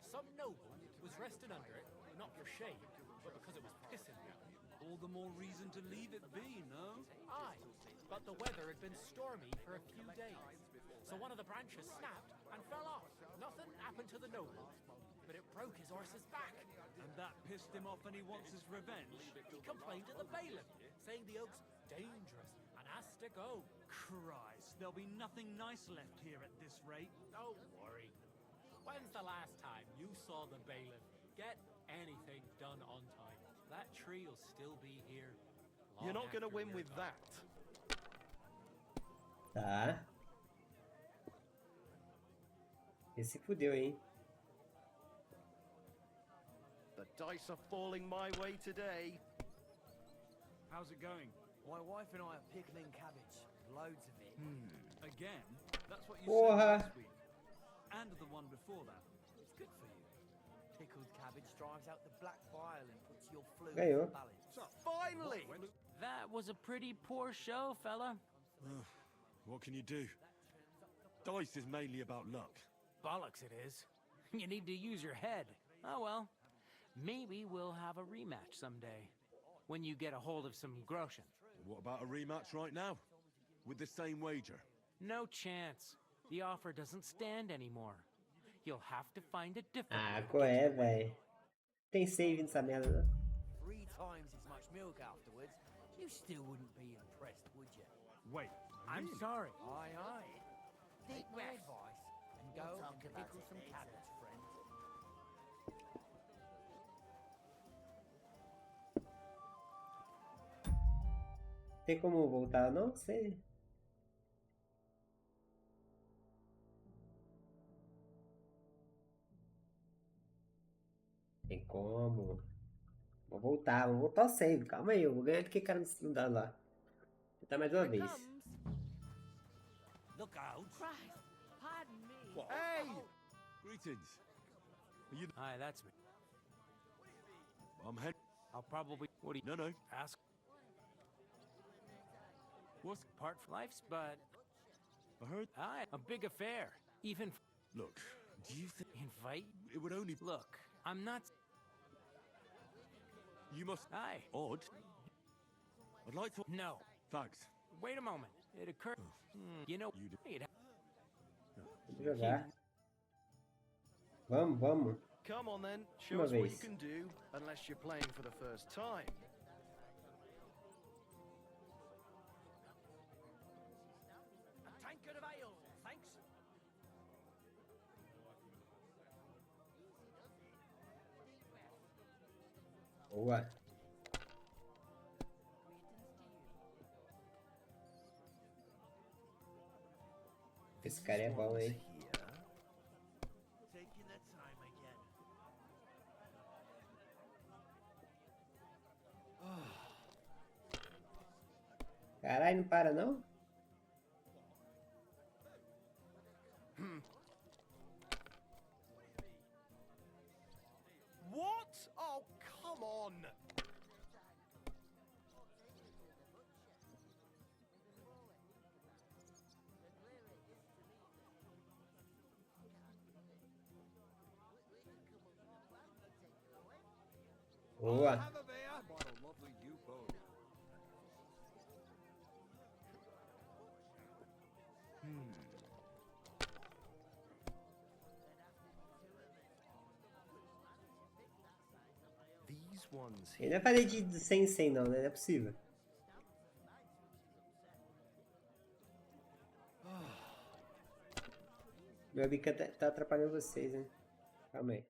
Some noble was resting under it, not for shade, but because it was pissing down. All the more reason to leave it be, no? Aye, but the weather had been stormy for a few days. So one of the branches snapped and fell off. Nothing happened to the noble, but it broke his horse's back. And that pissed him off and he wants his revenge? He complained to the bailiff, saying the oak's dangerous and has to go. Christ, there'll be nothing nice left here at this rate. Don't worry. When's the last time you saw the bailiff get anything done on time? That tree will still be here. You're not going to win with that. Tá. Esse fudeu, hein? The dice are falling my way today. How's it going? My wife and I are pickling cabbage. Loads of it. Again? That's what you Porra. said last week. And the one before that. It's good for you. Pickled cabbage drives out the black bile and puts your flu Ganhou. in balance. Finally! That was a pretty poor show, fella. What can you do? Dice is mainly about luck. Bollocks it is. You need to use your head. Oh well. Maybe we'll have a rematch someday. When you get a hold of some groschen. What about a rematch right now? With the same wager? No chance. The offer doesn't stand anymore. You'll have to find a different Ah, way. qual é, véi? Tem save nessa merda, não? 3 times as much milk afterwards. You still wouldn't be impressed, would you? Wait, I'm sorry. Aye, aye. Take my advice and go and pickle some cabbage, friend. Tem como voltar, não? Sei. Tem como. Vou voltar ao save. Calma aí, eu vou ganhar do que cara não dá lá. Vou tentar mais uma vez. Look out! Christ, pardon me. What? Hey! Greetings. Are you... Hi, that's me. I'm Henry. I'll probably... What do you... No. Ask... What's... Part for life's, but... I heard... Aye, a big affair. Even... Look, do you think... Invite? It would only... Look, I'm not... You must... Aye. Odd. I'd like to... No. Thanks. Wait a moment. It occurred... You know... You do... Vou jogar. Vamos. Come on then, show Uma us what you vez. can do, unless you're playing for the first time. A tankard of ale, thanks. Boa. Esse cara é bom, hein? Caralho, não para não? What? Oh, come on! Boa. Have a beer. What a lovely U-boat. These ones Ele não é parede de 100 em 100 não, né? Não é possível. Meu bica tá atrapalhando vocês, hein? Calma aí.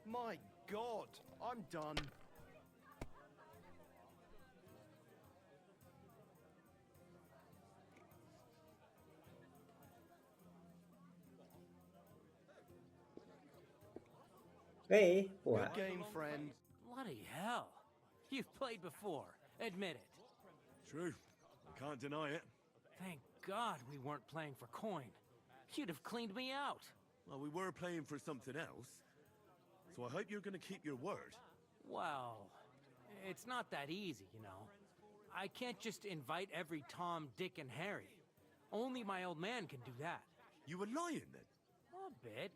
My God, I'm done. Ganhei, porra. Good game, friend. Bloody hell. You've played before. Admit it. True. I can't deny it. Thank God we weren't playing for coin. You'd have cleaned me out. Well, we were playing for something else. So I hope you're going to keep your word. Well, it's not that easy, you know. I can't just invite every Tom, Dick, and Harry. Only my old man can do that. You were lying then? A bit.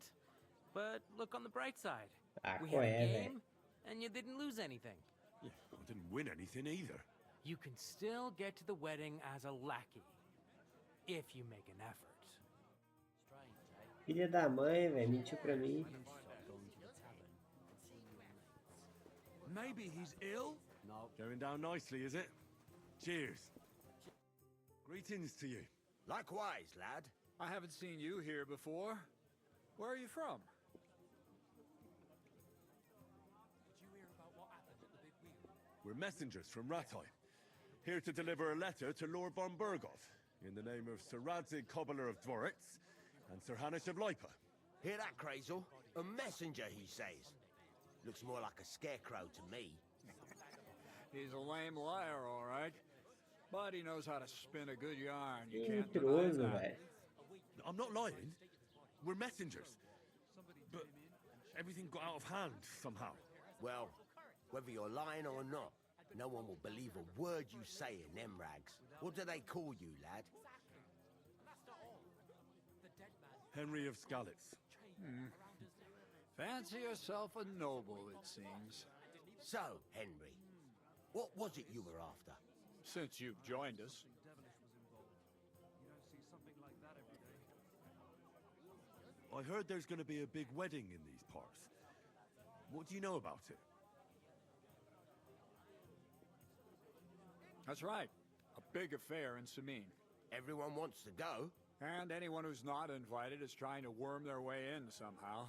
But look on the bright side. Ah, We had a velho. game, and you didn't lose anything. Yeah, I didn't win anything either. You can still get to the wedding as a lackey. If you make an effort. Filha da mãe, velho. Mentiu pra mim. Maybe he's ill? No. Going down nicely, is it? Cheers. Greetings to you. Likewise, lad. I haven't seen you here before. Where are you from? We're messengers from Rattay, here to deliver a letter to Lord von Burgov, in the name of Sir Radzig Cobbler of Dworitz and Sir Hanish of Lipa. Hear that, Crazel? A messenger, he says. Looks more like a scarecrow to me. He's a lame liar, all right. But he knows how to spin a good yarn. You can't Mentiroso, deny velho. that. I'm not lying. We're messengers. But everything got out of hand somehow. Well, whether you're lying or not, no one will believe a word you say in them rags. What do they call you, lad? Henry of Skalitz. Fancy yourself a noble, it seems. So, Henry, what was it you were after? Since you've joined us. I heard there's going to be a big wedding in these parts. What do you know about it? That's right. A big affair in Samin. Everyone wants to go. And anyone who's not invited is trying to worm their way in somehow.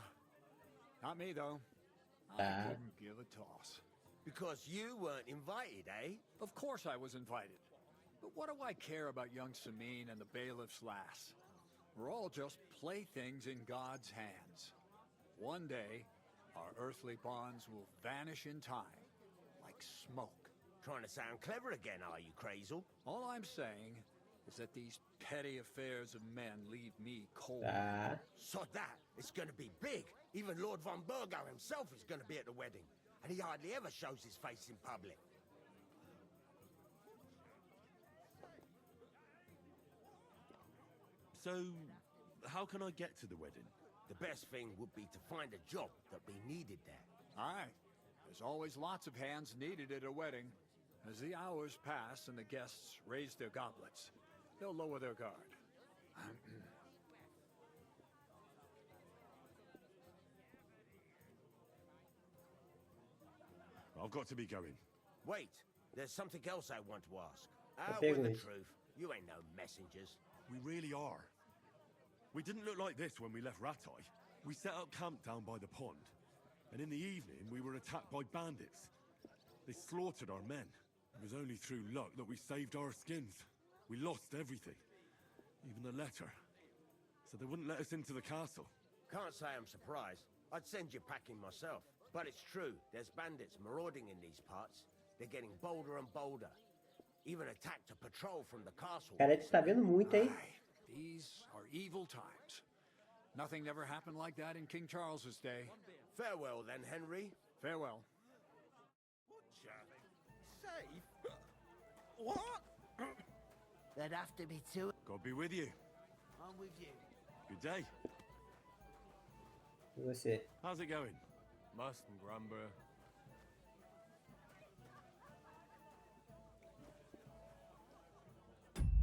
Not me, though. I couldn't give a toss. Because you weren't invited, eh? Of course I was invited. But what do I care about young Samin and the bailiff's lass? We're all just playthings in God's hands. One day, our earthly bonds will vanish in time, like smoke. Trying to sound clever again, are you, Crazel? All I'm saying is that these petty affairs of men leave me cold. Sod that. It's going to be big. Even Lord von Burgo himself is going to be at the wedding. And he hardly ever shows his face in public. So, how can I get to the wedding? The best thing would be to find a job that be needed there. Aye. There's always lots of hands needed at a wedding. As the hours pass and the guests raise their goblets, they'll lower their guard. I've got to be going. Wait, there's something else I want to ask. Out with the truth. You ain't no messengers. We really are. We didn't look like this when we left Ratai. We set up camp down by the pond, and in the evening we were attacked by bandits. They slaughtered our men. It was only through luck that we saved our skins. We lost everything, even the letter. So they wouldn't let us into the castle. Can't say I'm surprised. I'd send you packing myself. But it's true, there's bandits marauding in these parts. They're getting bolder and bolder. Even attacked a patrol from the castle. Cara, tu tá vendo muito, hein? These are evil times. Nothing ever happened like that in King Charles's day. Farewell then, Henry. Farewell. Safe? What? There'd have to be two. God be with you. I'm with you. Good day. E você? How's it going? Mustn't grumble.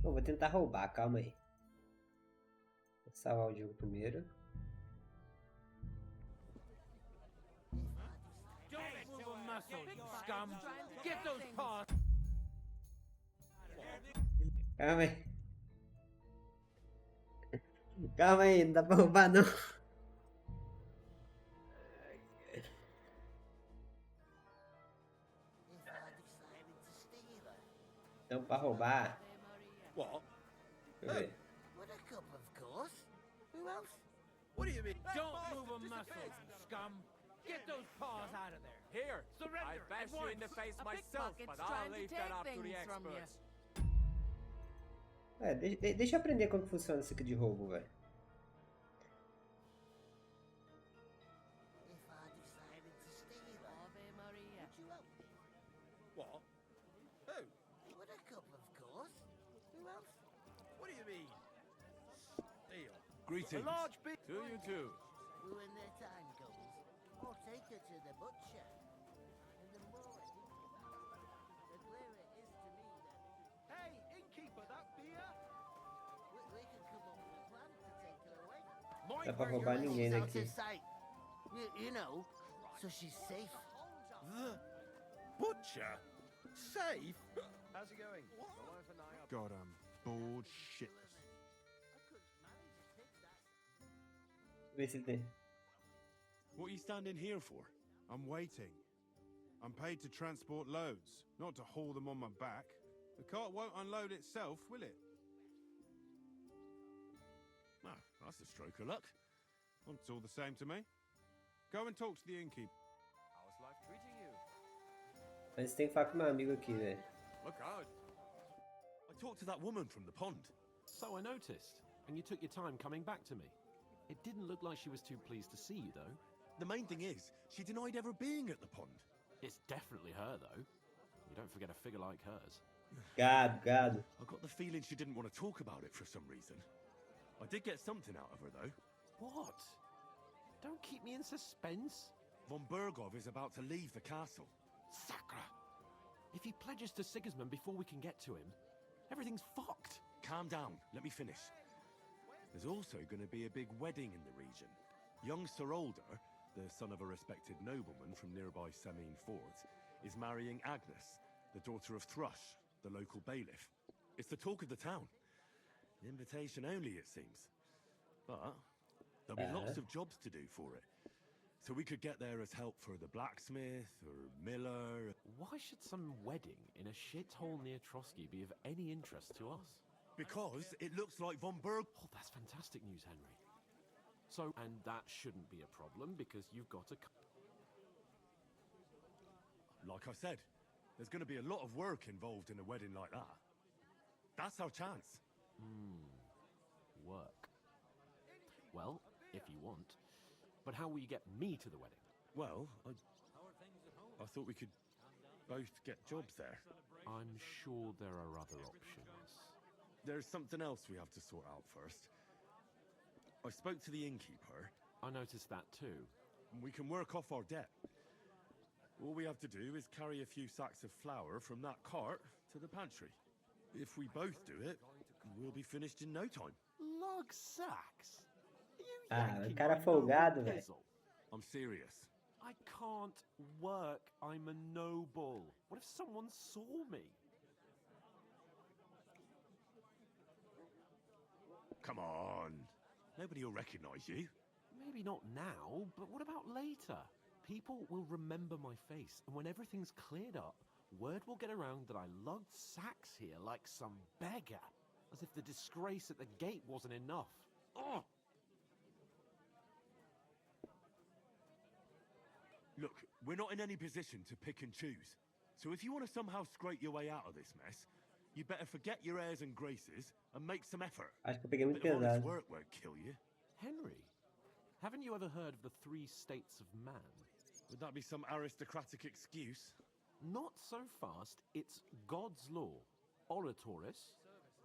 Eu vou tentar roubar, calma aí. Vou salvar o jogo primeiro. Don't move a muscle, you scum. Get those paws. Calma aí. Calma aí, não dá pra roubar não. Então pra roubar. What? Deixa eu ver. Would a cup, of course. Who else? What do you mean? Don't move a muscle, you scum. Get those paws out of there. Here, Surrender. I bash you in the face A myself, pickpocket's but I'll trying to leave take that up to the things from you. experts. Deixa eu aprender como que funciona isso aqui de roubo, velho. If I decided to steal her, Ave Maria. would you help me? What? Who? Would a cup, of course. Who else? What do you mean? Steal. Greetings. To you too. When their time comes, I'll take her to the butcher. And the more I think about it, the clearer it is to me that... Hey, innkeeper, that beer? We can come up with a plan to take her away. Dá pra roubar ninguém Out daqui. of sight. You know, so she's safe. The butcher? Safe? How's it going? God, I'm bored shitless. Vê se tem. What are you standing here for? I'm waiting. I'm paid to transport loads, not to haul them on my back. The cart won't unload itself, will it? Ah, that's a stroke of luck. It's all the same to me. Go and talk to the innkeeper. How's life treating you? Mas tem que falar com meu amigo aqui, velho. Look out. I talked to that woman from the pond. So I noticed, and you took your time coming back to me. It didn't look like she was too pleased to see you, though. The main thing is, she denied ever being at the pond. It's definitely her, though. You don't forget a figure like hers. Gado. I got the feeling she didn't want to talk about it for some reason. I did get something out of her, though. What? Don't keep me in suspense. Von Bergov is about to leave the castle. Sacre! If he pledges to Sigismund before we can get to him, everything's fucked. Calm down, let me finish. There's also going to be a big wedding in the region. Young Sir Older, the son of a respected nobleman from nearby Semine Fort, is marrying Agnes, the daughter of Thrush, the local bailiff. It's the talk of the town. Invitation only, it seems. But there'll be lots of jobs to do for it. So we could get there as help for the blacksmith or miller. Why should some wedding in a shithole near Trotsky be of any interest to us? Because it looks like Von Berg... Oh, that's fantastic news, Henry. So, and that shouldn't be a problem because you've got a... Like I said, there's going to be a lot of work involved in a wedding like that. That's our chance. Work. Well, if you want. But how will you get me to the wedding? Well, I thought we could both get jobs there. I'm sure there are other options. There's something else we have to sort out first. I spoke to the innkeeper. I noticed that too. We can work off our debt. All we have to do is carry a few sacks of flour from that cart to the pantry. If we both do it, we'll be finished in no time. Log sacks? Ah, o cara folgado, velho. I'm serious. I can't work. I'm a noble. What if someone saw me? come on. Nobody will recognize you. Maybe not now, but what about later? People will remember my face, and when everything's cleared up, word will get around that I lugged sacks here like some beggar, as if the disgrace at the gate wasn't enough. Ugh! Look, we're not in any position to pick and choose. So if you want to somehow scrape your way out of this mess, you better forget your airs and graces and make some effort. Acho que eu peguei muito Bit of honest pesado. work won't kill you. Henry, haven't you ever heard of the 3 states of man? Would that be some aristocratic excuse? Not so fast. It's God's law. Oratoris,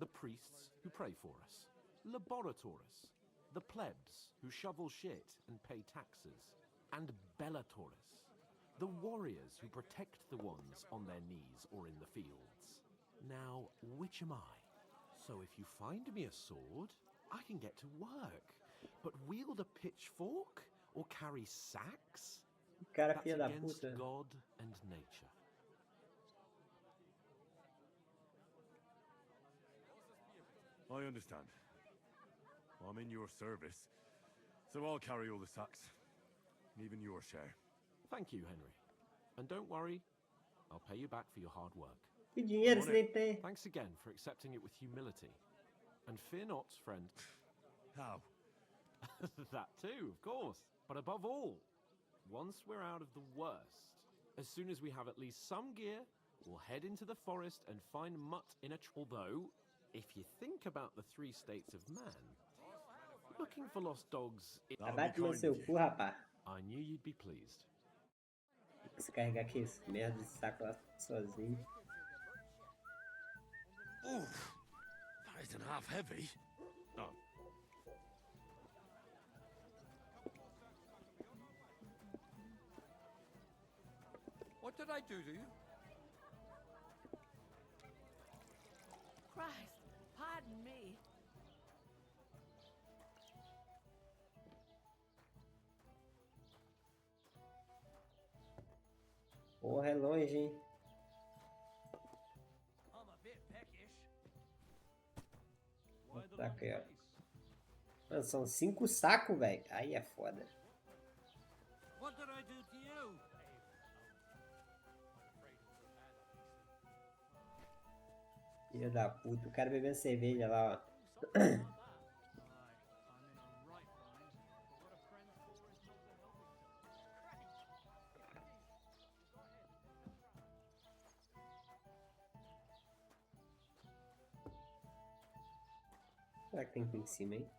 the priests who pray for us. Laboratoris, the plebs who shovel shit and pay taxes. And Bellatoris, the warriors who protect the ones on their knees or in the fields. Now, which am I? So if you find me a sword, I can get to work. But wield a pitchfork or carry sacks? Cara, That's filha da against puta. God and nature. I understand. I'm in your service, so I'll carry all the sacks. Even your share. Thank you, Henry. And don't worry, I'll pay you back for your hard work. Que dinheiro On você nem it. tem? Thanks again for accepting it with humility. And fear not, friend. How? That too, of course. But above all, once we're out of the worst, as soon as we have at least some gear, we'll head into the forest and find Mutt in a... Although, if you think about the 3 states of man, looking for lost dogs... Abate no seu cu, rapaz. I knew you'd be pleased. Se carregar aqui esse merda de saco lá sozinho. Oof, that isn't half heavy. Oh. What did I do to you? Christ, pardon me. Porra, é longe, hein? I'm a bit peckish. Tá aqui, ó. Mano, são 5 sacos, velho. Aí é foda. What did I do to you? Filha da puta. O cara bebendo cerveja lá, ó. Será que tem aqui em cima, hein?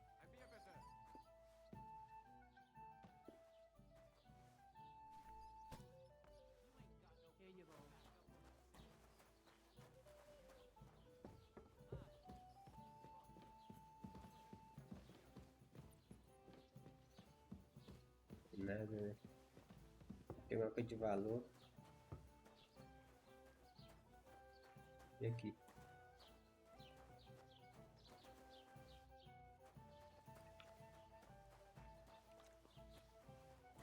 Nada, né? Tem uma coisa de valor. E aqui?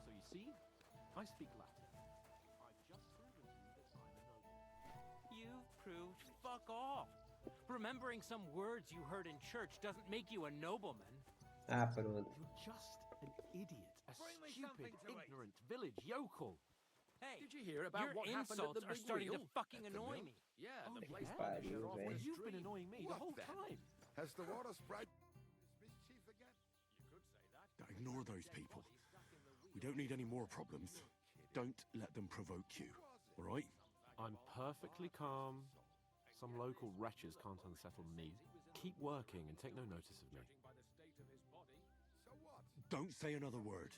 So you see, I speak Latin. I've just proven to you that I'm a noble. You've proved fuck off. Remembering some words you heard in church doesn't make you a nobleman. Ah, pronto. You're just an idiot, a Bring me stupid, something to eat. ignorant village yokel. Hey, Did you hear about your what happened at insults the are big starting wheel? to fucking At the annoy mill? me. Yeah, Oh, the place yeah? Bobby shut off Well, with a You've been stream. annoying me the What whole then? time. Has the water spread mischief again? Ignore those people. We don't need any more problems. Don't let them provoke you, all right? I'm perfectly calm. Some local wretches can't unsettle me. Keep working and take no notice of me. Don't say another word.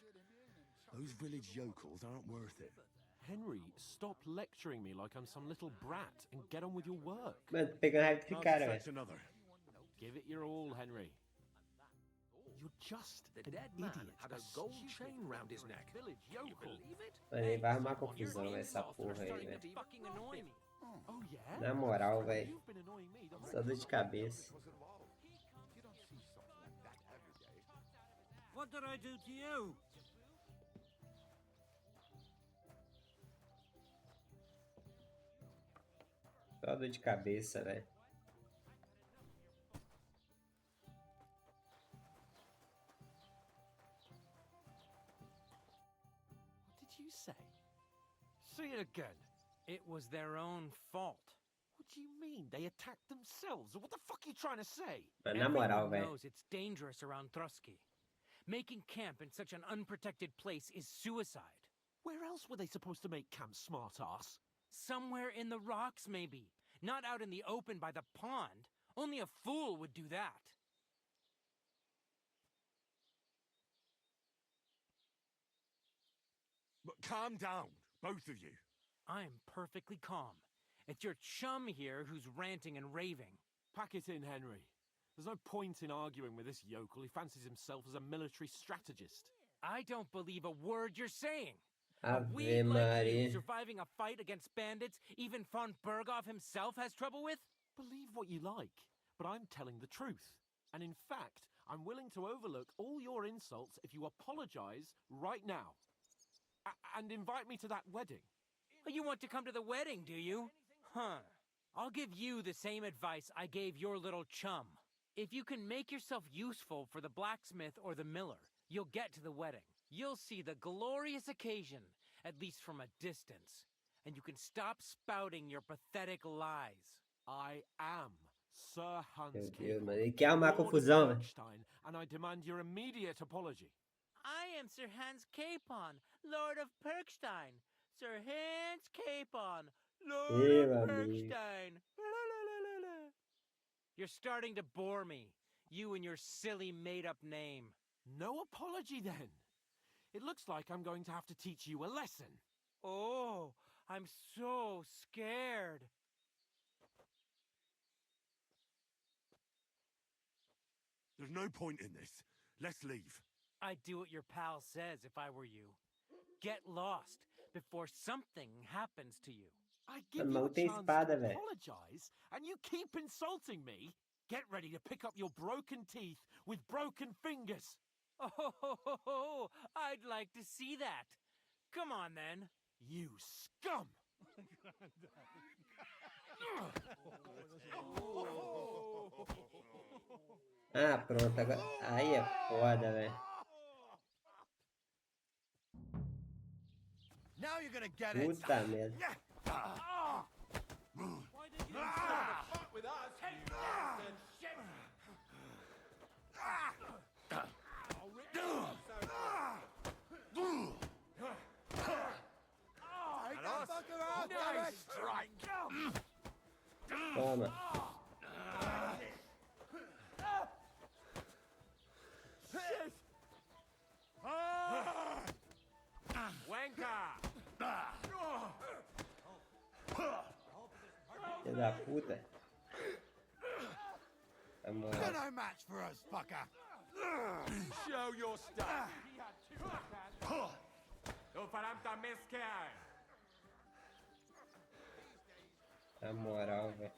Those village yokels aren't worth it. Henry, stop lecturing me like I'm some little brat and get on with your work. Mano, tô pegando raiva desse I'll cara, fetch velho. another. Give it your all, Henry. You're just The an dead man idiot. had a gold chain round his neck. Village Can you yokel. believe it? Mano, ele vai arrumar Your confusão, velho, essa insults are porra aí, starting velho. to fucking annoy me. Oh yeah? Na moral, velho. You've been annoying me the whole Só dor de cabeça. Was involved. You don't see something like that every day. What did I do to you? Só dor de cabeça, velho. again? It was their own fault. What do you mean? They attacked themselves? What the fuck are you trying to say? Mas na moral, Everyone velho. knows it's dangerous around Trusky. Making camp in such an unprotected place is suicide. Where else were they supposed to make camp, smart-ass? Somewhere in the rocks, maybe. Not out in the open by the pond. Only a fool would do that. But calm down, both of you. I'm perfectly calm. It's your chum here who's ranting and raving. Pack it in, Henry. There's no point in arguing with this yokel. He fancies himself as a military strategist. I don't believe a word you're saying. A Ave weed like you Maria. surviving a fight against bandits even von Berghoff himself has trouble with? Believe what you like, but I'm telling the truth. And in fact, I'm willing to overlook all your insults if you apologize right now. And invite me to that wedding. You want to come to the wedding, do you? Huh. I'll give you the same advice I gave your little chum. If you can make yourself useful for the blacksmith or the miller, you'll get to the wedding. You'll see the glorious occasion, at least from a distance. And you can stop spouting your pathetic lies. I am Sir Hans Meu Deus, Capon, mano. Ele quer arrumar Lord confusão, velho. Bergstein, and I demand your immediate apology. I am Sir Hans Capon, Lord of Perkstein. Sir Hans Capon, Lord Ih, of meu amigo. Perkstein. You're starting to bore me. You and your silly made-up name. No apology, then. It looks like I'm going to have to teach you a lesson. Oh, I'm so scared. There's no point in this. Let's leave. I'd do what your pal says if I were you. Get lost before something happens to you. I give Mas you a não tem chance espada, to velho. apologize, and you keep insulting me. Get ready to pick up your broken teeth with broken fingers. Oh, I'd like to see that. Come on, then. You scum! Ah, pronto. Agora... Aí é foda, velho. Now you're gonna get it. Puta merda. Why did you start a fight with us, you bastard? Shit! I'll rip you off, so Take that fucker out, damn it! Toma. Shit! Wanker! Filho da puta. Tá You're morto. no match for us, fucker. Show your stuff! Eu farei também quer. Na moral, velho.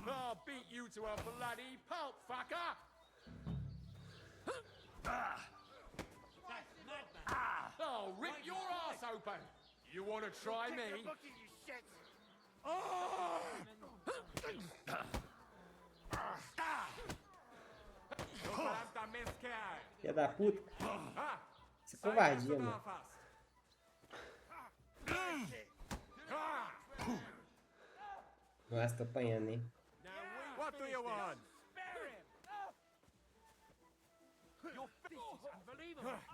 I'll beat you to a bloody pulp, fucker! I'll rip your ass open! You want to try me? Filho da puta. Esse covardia, mano. Nossa, tô apanhando, hein? What do you want?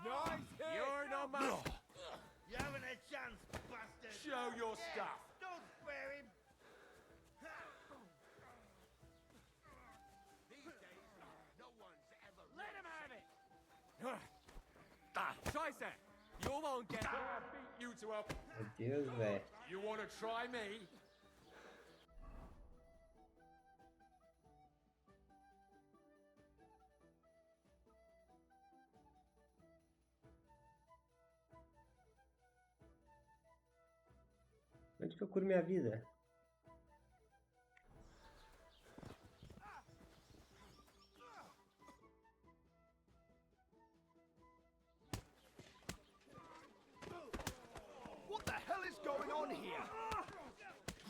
Nice hit. You're no match. You haven't a chance, bastard. Show your stuff. Don't spare him. Let him have it! Scheiße! You won't get I'll beat you to a... Meu Deus, velho. You want to try me? Onde que eu curo minha vida? What the hell is going on here?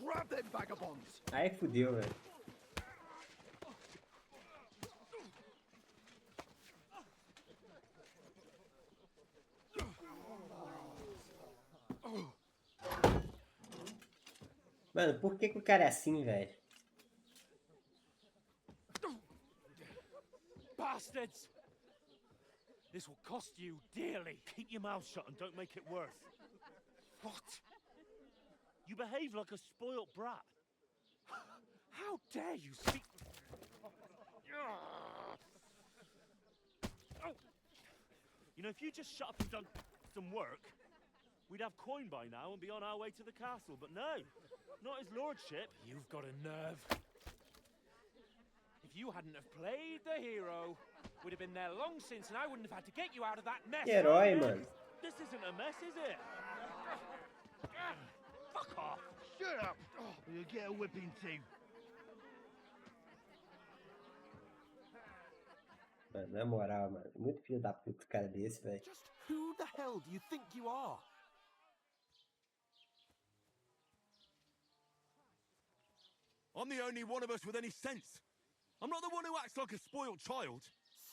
Grab them vagabonds! Aí fudeu, velho. Mano, por que o cara é assim, velho? Bastards! This will cost you dearly. Keep your mouth shut and don't make it worse. What? You behave like a spoilt brat. How dare you speak... You know, if you just shut up and done some work, we'd have coin by now and be on our way to the castle. But no, not his lordship. You've got a nerve. If you hadn't have played the hero, we'd have been there long since, and I wouldn't have had to get you out of that mess. Que herói, mano. This isn't a mess, is it? Fuck off. Shut up! You'll get a whipping too. Mano, na moral, mano. Muito filho da puta cara desse, velho. Who the hell do you think you are? I'm the only one of us with any sense. I'm not the one who acts like a spoiled child.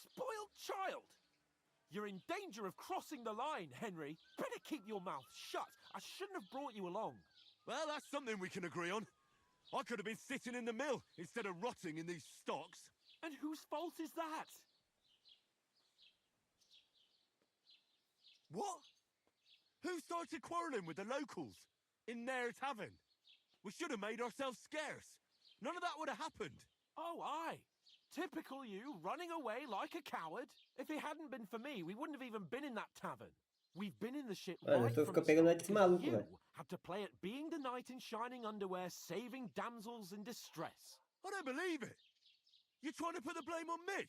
Spoiled child? You're in danger of crossing the line, Henry. Better keep your mouth shut. I shouldn't have brought you along. Well, that's something we can agree on. I could have been sitting in the mill instead of rotting in these stocks. And whose fault is that? What? Who started quarrelling with the locals in their tavern? We should have made ourselves scarce. None of that would have happened. Oh, aye. Typical you, running away like a coward. If it hadn't been for me, we wouldn't have even been in that tavern. We've been in the ship Mano, right eu tô from ficando the pegando start desse because maluco, you velho. had to play at being the knight in shining underwear, saving damsels in distress. I don't believe it. You're trying to put the blame on me?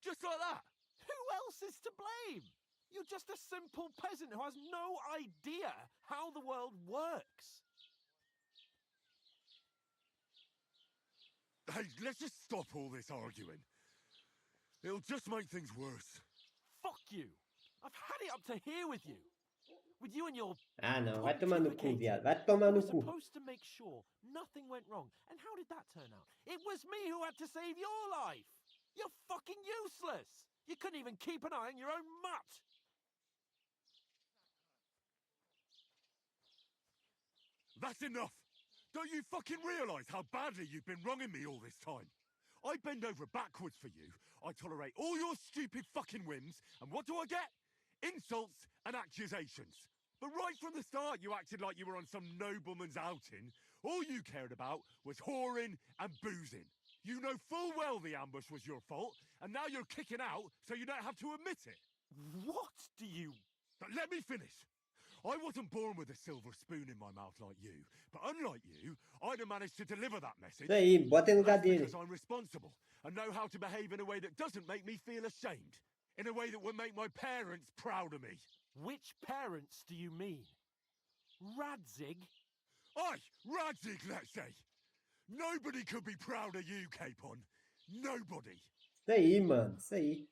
Just like that? Who else is to blame? You're just a simple peasant who has no idea how the world works. Hey, let's just stop all this arguing. It'll just make things worse. Fuck you. I've had it up to here with you. With you and your... Ah, não. Vai tomar no cu, viado. Vai tomar no We were cu. supposed to make sure nothing went wrong. And how did that turn out? It was me who had to save your life. You're fucking useless. You couldn't even keep an eye on your own mutt. That's enough! Don't you fucking realise how badly you've been wronging me all this time? I bend over backwards for you, I tolerate all your stupid fucking whims, and what do I get? Insults and accusations. But right from the start you acted like you were on some nobleman's outing. All you cared about was whoring and boozing. You know full well the ambush was your fault, and now you're kicking out so you don't have to admit it. What do you... But let me finish. I wasn't born with a silver spoon in my mouth like you, but unlike you, I'd have managed to deliver that message. Isso aí, bota no lugar That's dele. because I'm responsible and know how to behave in a way that doesn't make me feel ashamed. In a way that would make my parents proud of me. Which parents do you mean? Radzig? Aye, Radzig, let's say. Nobody could be proud of you, Capon. Nobody. Isso aí, mano. Isso aí.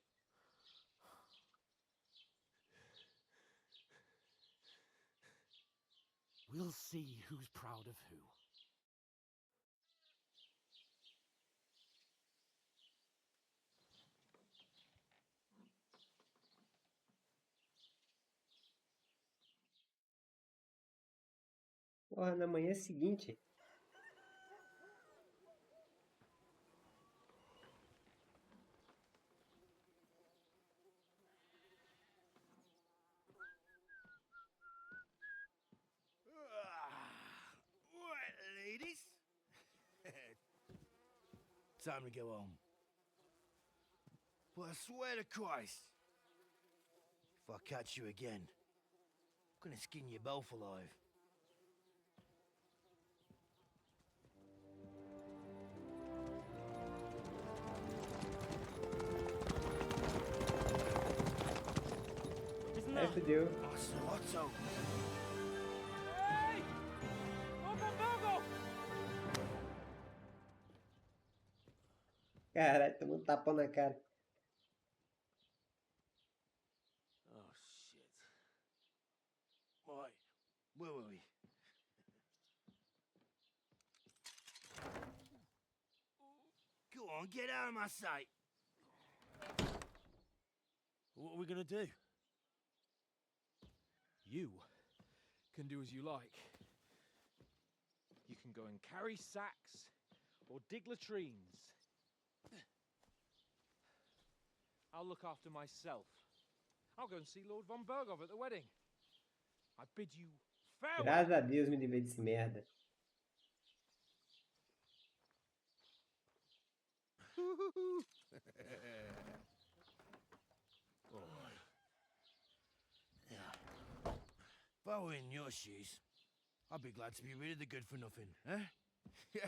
We'll see who's proud of who. Porra, na manhã seguinte. Right, ladies. Time to go home. But I swear to Christ, if I catch you again, I'm gonna skin you both alive. Aí fudeu. Otto. Hey! Ogo! Caralho, tomou um tapão na cara. Oh, shit. Right, where were we? Go on, get out of my sight. What are we gonna do? You can do as you like. You can go and carry sacks or dig latrines. I'll look after myself. I'll go and see Lord von Berghoff at the wedding. I bid you farewell. Graças a Deus me livrei desse merda. Alright. Yeah. If I were in your shoes, I'd be glad to be rid of the good for nothing, eh? Yeah.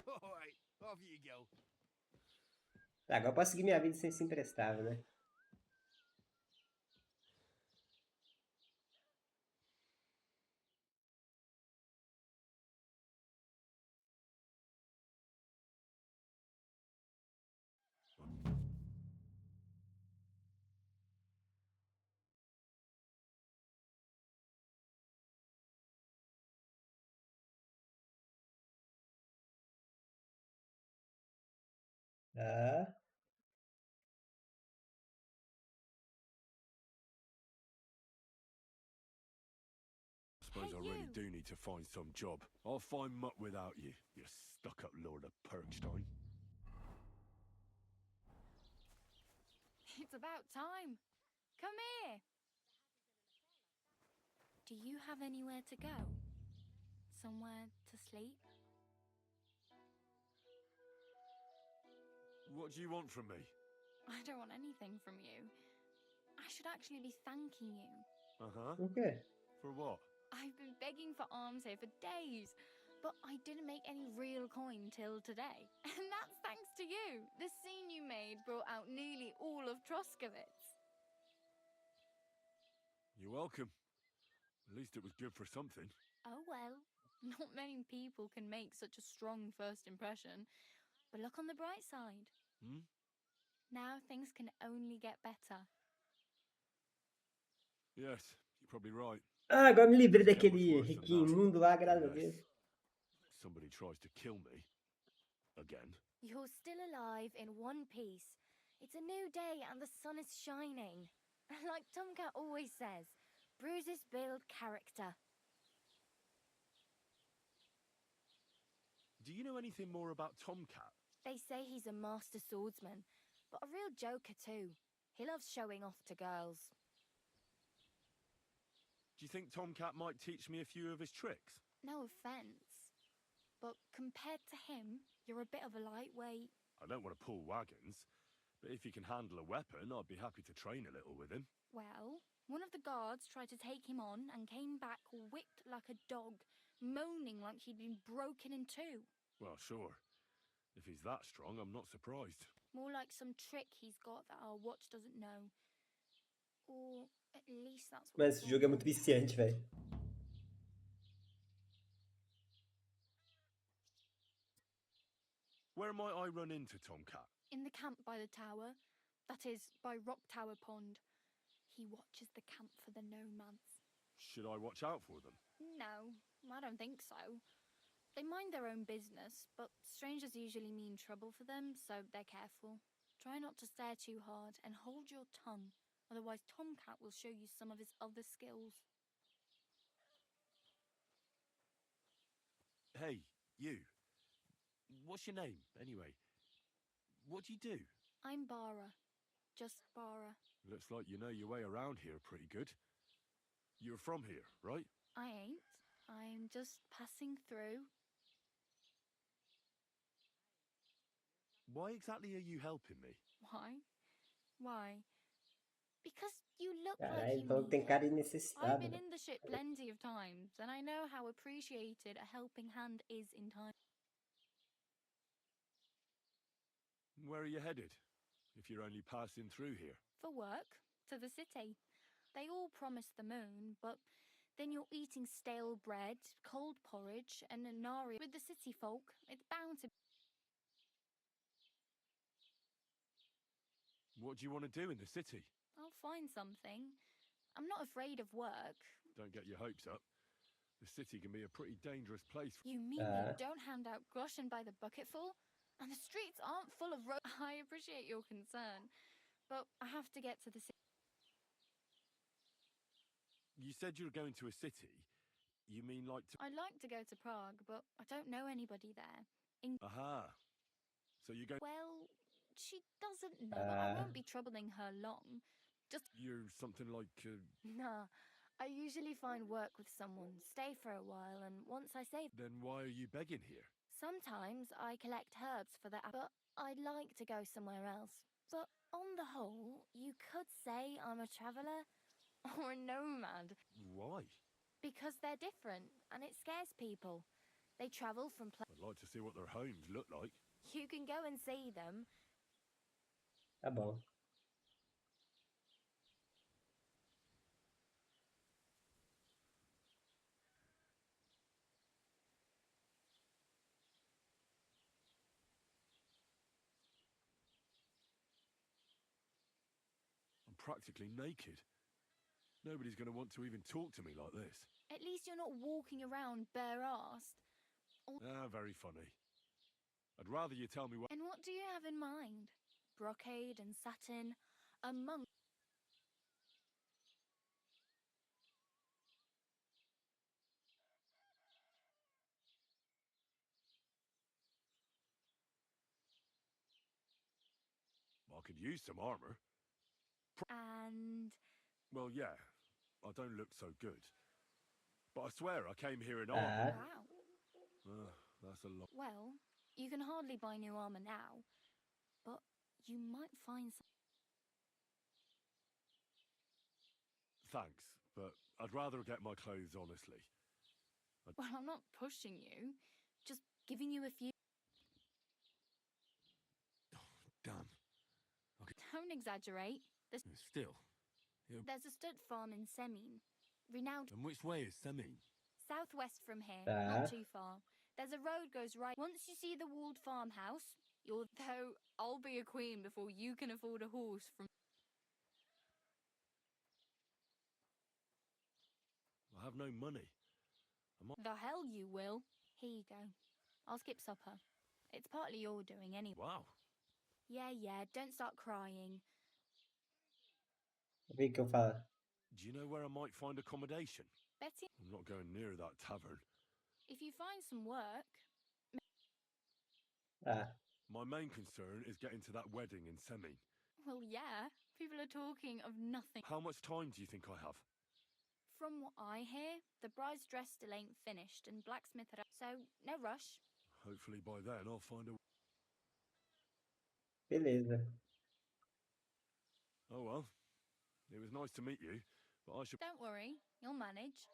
Alright, off you go. Tá, agora eu posso seguir minha vida sem ser imprestável, né? Tá. Suppose I really do need to find some job. I'll find muck without you, you stuck-up Lord of Perkstein. It's about time. Come here. Do you have anywhere to go? Somewhere to sleep? What do you want from me? I don't want anything from you. I should actually be thanking you. Uh-huh. Okay. For what? I've been begging for alms here for days, but I didn't make any real coin till today. And that's thanks to you. The scene you made brought out nearly all of Troskowitz. You're welcome. At least it was good for something. Oh well, not many people can make such a strong first impression. But look on the bright side. Hmm? Now things can only get better. Yes, you're probably right. Ah, agora me livrei Doesn't get much daquele worse than riquinho that. imundo lá, graças a Unless Deus. somebody tries to kill me. Again. You're still alive in one piece. It's a new day and the sun is shining. Like Tomcat always says, bruises build character. Do you know anything more about Tomcat? They say he's a master swordsman, but a real joker too. He loves showing off to girls. Do you think Tomcat might teach me a few of his tricks? No offense, but compared to him, you're a bit of a lightweight. I don't want to pull wagons, but if he can handle a weapon, I'd be happy to train a little with him. Well, one of the guards tried to take him on and came back whipped like a dog, moaning like he'd been broken in two. Well, sure. If he's that strong, I'm not surprised. More like some trick he's got that our watch doesn't know. Or at least that's what. Mas esse jogo é muito viciante, velho. Where might I run into Tomcat? In the camp by the tower. That is, by Rock Tower Pond. He watches the camp for the nomads. Should I watch out for them? No, I don't think so. They mind their own business, but strangers usually mean trouble for them, so they're careful. Try not to stare too hard and hold your tongue, otherwise Tomcat will show you some of his other skills. Hey, you. What's your name, anyway? What do you do? I'm Bara. Just Bara. Looks like you know your way around here pretty good. You're from here, right? I ain't. I'm just passing through. Why exactly are you helping me? Why? Why? Because you look Caralho, like you então need tem it. cara de I've necessitado. been in the ship plenty of times, and I know how appreciated a helping hand is in time. Where are you headed? If you're only passing through here. For work, to the city. They all promise the moon, but then you're eating stale bread, cold porridge, and a nari with the city folk. It's bound to. What do you want to do in the city? I'll find something. I'm not afraid of work. Don't get your hopes up. The city can be a pretty dangerous place. You mean you don't hand out groschen by the bucketful? And the streets aren't full of I appreciate your concern, but I have to get to the city. You said you were going to a city. You mean like to... I'd like to go to Prague, but I don't know anybody there. Aha. So you go... Well, she doesn't know, but I won't be troubling her long. Just... You're something like... Nah, I usually find work with someone, stay for a while, and once I save... Then why are you begging here? Sometimes I collect herbs for the... But I'd like to go somewhere else. But on the whole, you could say I'm a traveller or a nomad. Why? Because they're different, and it scares people. They travel from... I'd like to see what their homes look like. You can go and see them. Tá bom. I'm practically naked. Nobody's going to want to even talk to me like this. At least you're not walking around bare-assed. Ah, very funny. I'd rather you tell me what... And what do you have in mind? Brocade and satin, a monk... I could use some armor. And... Well, yeah. I don't look so good. But I swear I came here in armor. Wow. That's a lot. Well, you can hardly buy new armor now, but you might find some... Thanks, but I'd rather get my clothes honestly. Well, I'm not pushing you, just giving you a few... Damn. Don't exaggerate. Still. There's a stud farm in Semien, renowned... And which way is Semien? Southwest from here, not too far. There's a road goes right... Once you see the walled farmhouse, you'll... Though, I'll be a queen before you can afford a horse from... I have no money. The hell you will. Here you go. I'll skip supper. It's partly your doing anyway. Wow. Yeah, don't start crying. O que eu falo? Do you know where I might find accommodation? Betty, I'm not going near that tavern. if you find some work... My main concern is getting to that wedding in Semien. Well, yeah. People are talking of nothing. How much time do you think I have? From what I hear, the bride's dress still ain't finished and blacksmith had... So, no rush. Hopefully by then I'll find a... Beleza. Oh well. It was nice to meet you, but I should... Don't worry, you'll manage.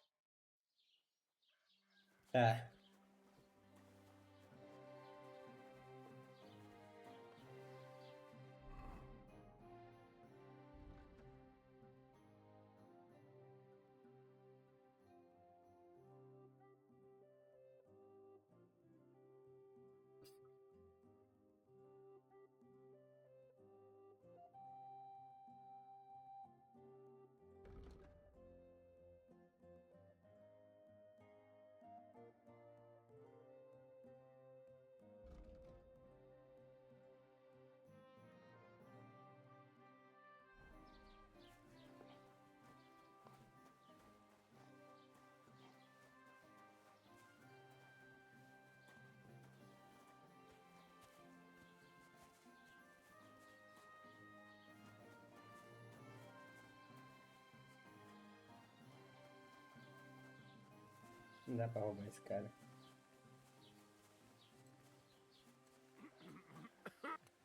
Não dá pra roubar esse cara.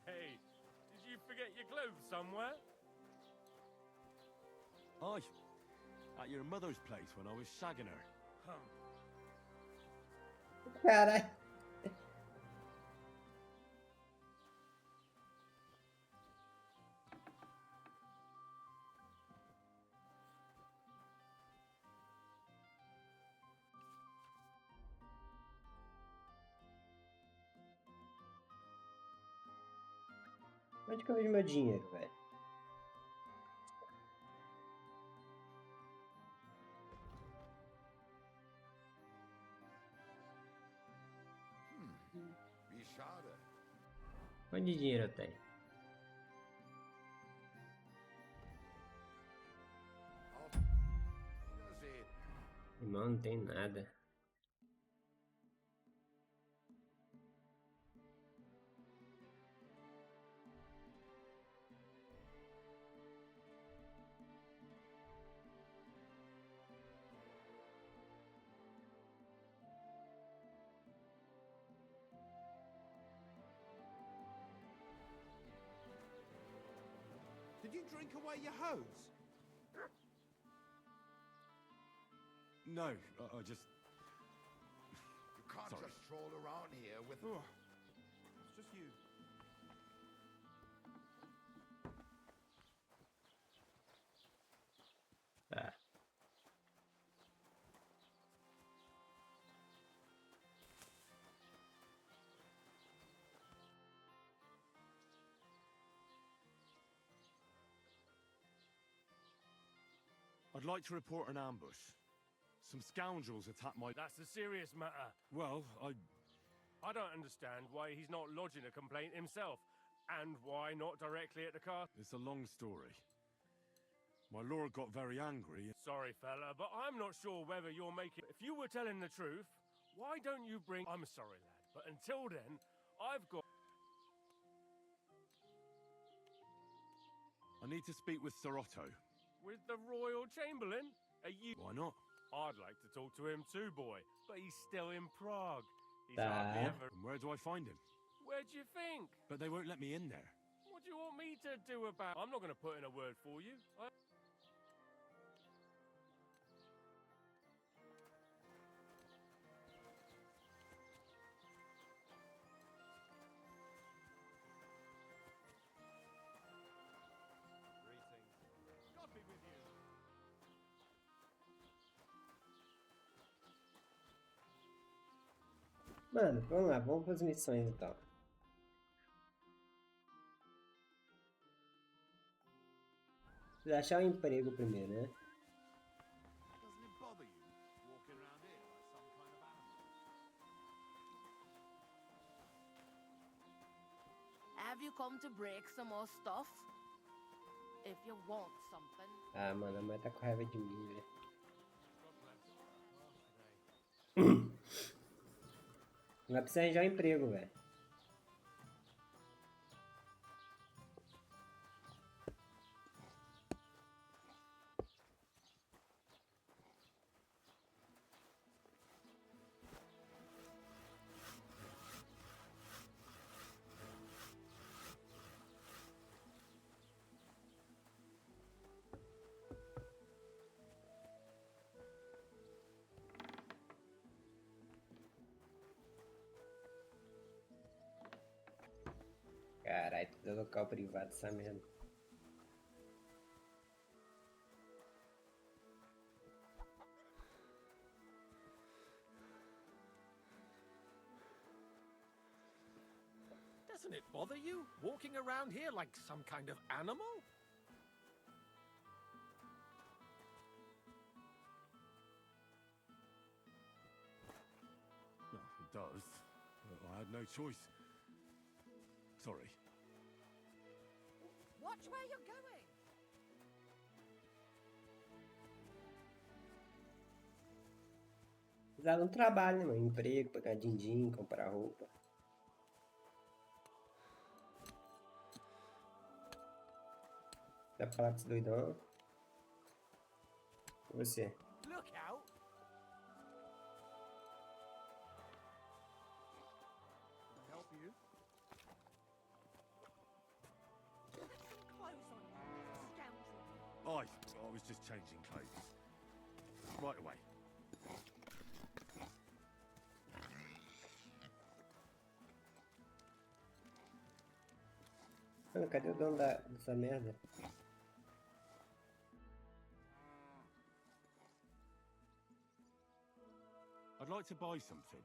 Hey, did you forget your clothes somewhere? Aye. At your mother's place when I was shagging her. Caralho. Onde que eu vejo meu dinheiro, velho? Quanto de dinheiro eu tenho? Irmão, não tem nada. Did you drink away your hose? No, I just... You can't Sorry. just stroll around here with... Oh, it's just you. Tá. I'd like to report an ambush. Some scoundrels attacked my... That's a serious matter. Well, I don't understand why he's not lodging a complaint himself, and why not directly at the castle. It's a long story. My lord got very angry. Sorry, fella, but I'm not sure whether you're making... If you were telling the truth, why don't you bring... I'm sorry, lad, but until then, I've got... I need to speak with Sir Otto. With the Royal Chamberlain? Are you... Why not? I'd like to talk to him too, boy, but he's still in Prague. He's Tá. hardly ever... And where do I find him? Where do you think? But they won't let me in there. What do you want me to do about... I'm not going to put in a word for you. God be with you. Mano, vamos lá, vamos para as missões então. Preciso achar um emprego primeiro, né? Doesn't it bother you walking around here like some kind of animal? Have you come to break some more stuff? If you want something. Ah, mano, a mãe tá com raiva de mim, velho. Vai precisar arranjar um emprego, velho. Caralho, tudo é local privado essa merda. Doesn't it bother you walking around here like some kind of animal? No, it does. But I had no choice. Sorry. Watch where you're going. Precisar de um trabalho, né, mano? Emprego, pagar din-din, comprar roupa. Dá pra falar com esse doidão? E você? Look out! Can I help you? Clothes on you, scoundrel. I was just changing clothes. Right away. Mano, cadê o dono dessa merda? I'd like to buy something.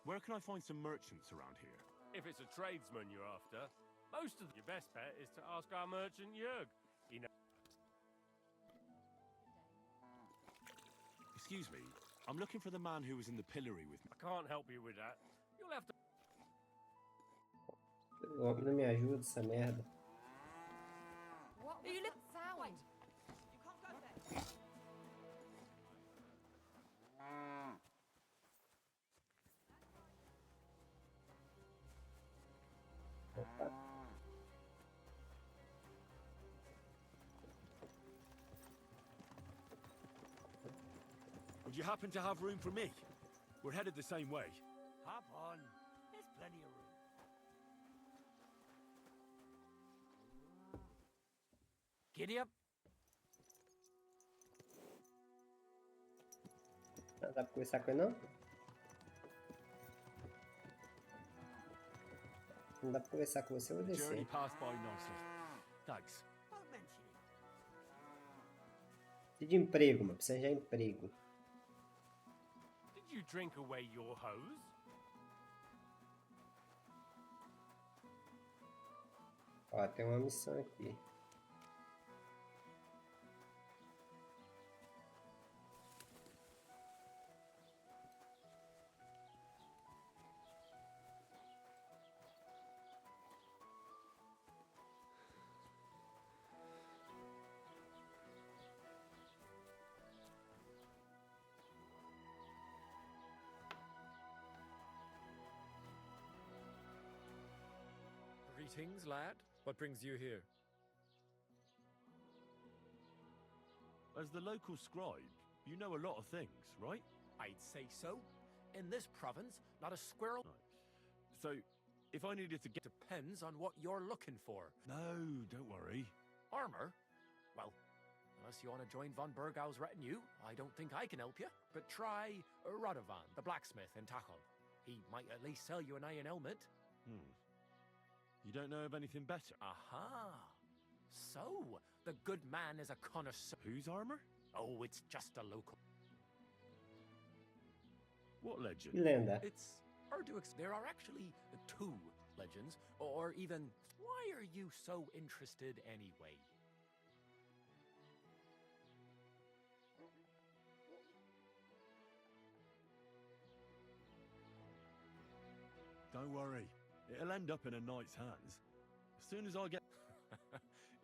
Where can I find some merchants around here? If it's a tradesman you're after, most of your best bet is to ask our merchant Jörg. He knows. Excuse me, I'm looking for the man who was in the pillory with me. I can't help you with that. You'll have to... O homem não me ajuda essa merda. What was that sound? Wait. You can't go there. Would you happen to have room for me? We're headed the same way. Hop on. There's plenty of room. Giddy up. Não dá pra conversar com ele, não? Não dá pra conversar com você, eu vou The journey descer. passed by nicely. Thanks. Don't mention it. Preciso de emprego, mano. Precisa de emprego. Did you drink away your hose? Ó, tem uma missão aqui. Greetings, lad. What brings you here? As the local scribe, you know a lot of things, right? I'd say so. In this province, not a squirrel. So, if I needed to get... Depends on what you're looking for. No, don't worry. Armor? Well, unless you want to join von Burgau's retinue, I don't think I can help you. But try Radovan, the blacksmith in Tachon. He might at least sell you an iron helmet. You don't know of anything better? Aha! So, the good man is a connoisseur. Whose armor? Oh, it's just a local. What legend? Lenda. It's hard to there are actually two legends, or even why are you so interested anyway? Don't worry. It'll end up in a knight's hands. As soon as I get...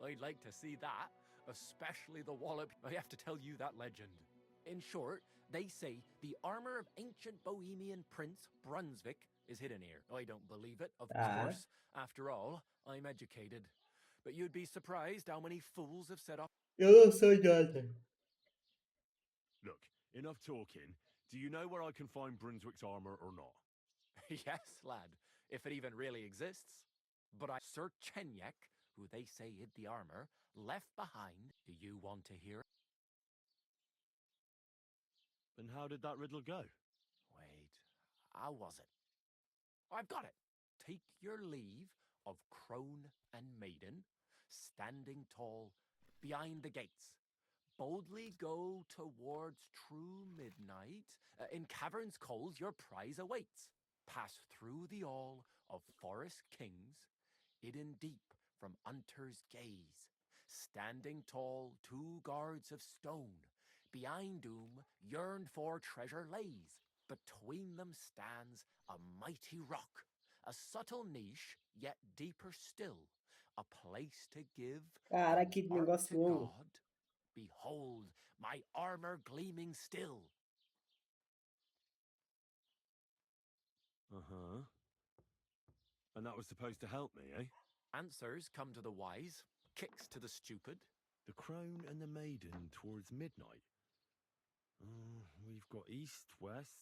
I'd like to see that, especially the wallop. I have to tell you that legend. In short, they say the armor of ancient Bohemian Prince Brunswick is hidden here. I don't believe it, of course. After all, I'm educated. But you'd be surprised how many fools have set up. Eu não sou nada. Look, enough talking. Do you know where I can find Brunswick's armor or not? Yes, lad, if it even really exists. But Sir Chenyek, who they say hid the armor, left behind. Do you want to hear? And how did that riddle go? Wait, how was it? I've got it. Take your leave of crone and maiden, standing tall behind the gates. Boldly go towards true midnight. In caverns cold your prize awaits. Pass through the all of forest kings, hidden deep from hunter's gaze. Standing tall, two guards of stone, behind whom yearned for treasure lays. Between them stands a mighty rock, a subtle niche, yet deeper still, a place to give Cara, que art negócio to longo. God. Behold, my armor gleaming still. Uh-huh. And that was supposed to help me, eh? Answers come to the wise, kicks to the stupid. The crone and the maiden towards midnight. We've got east, west,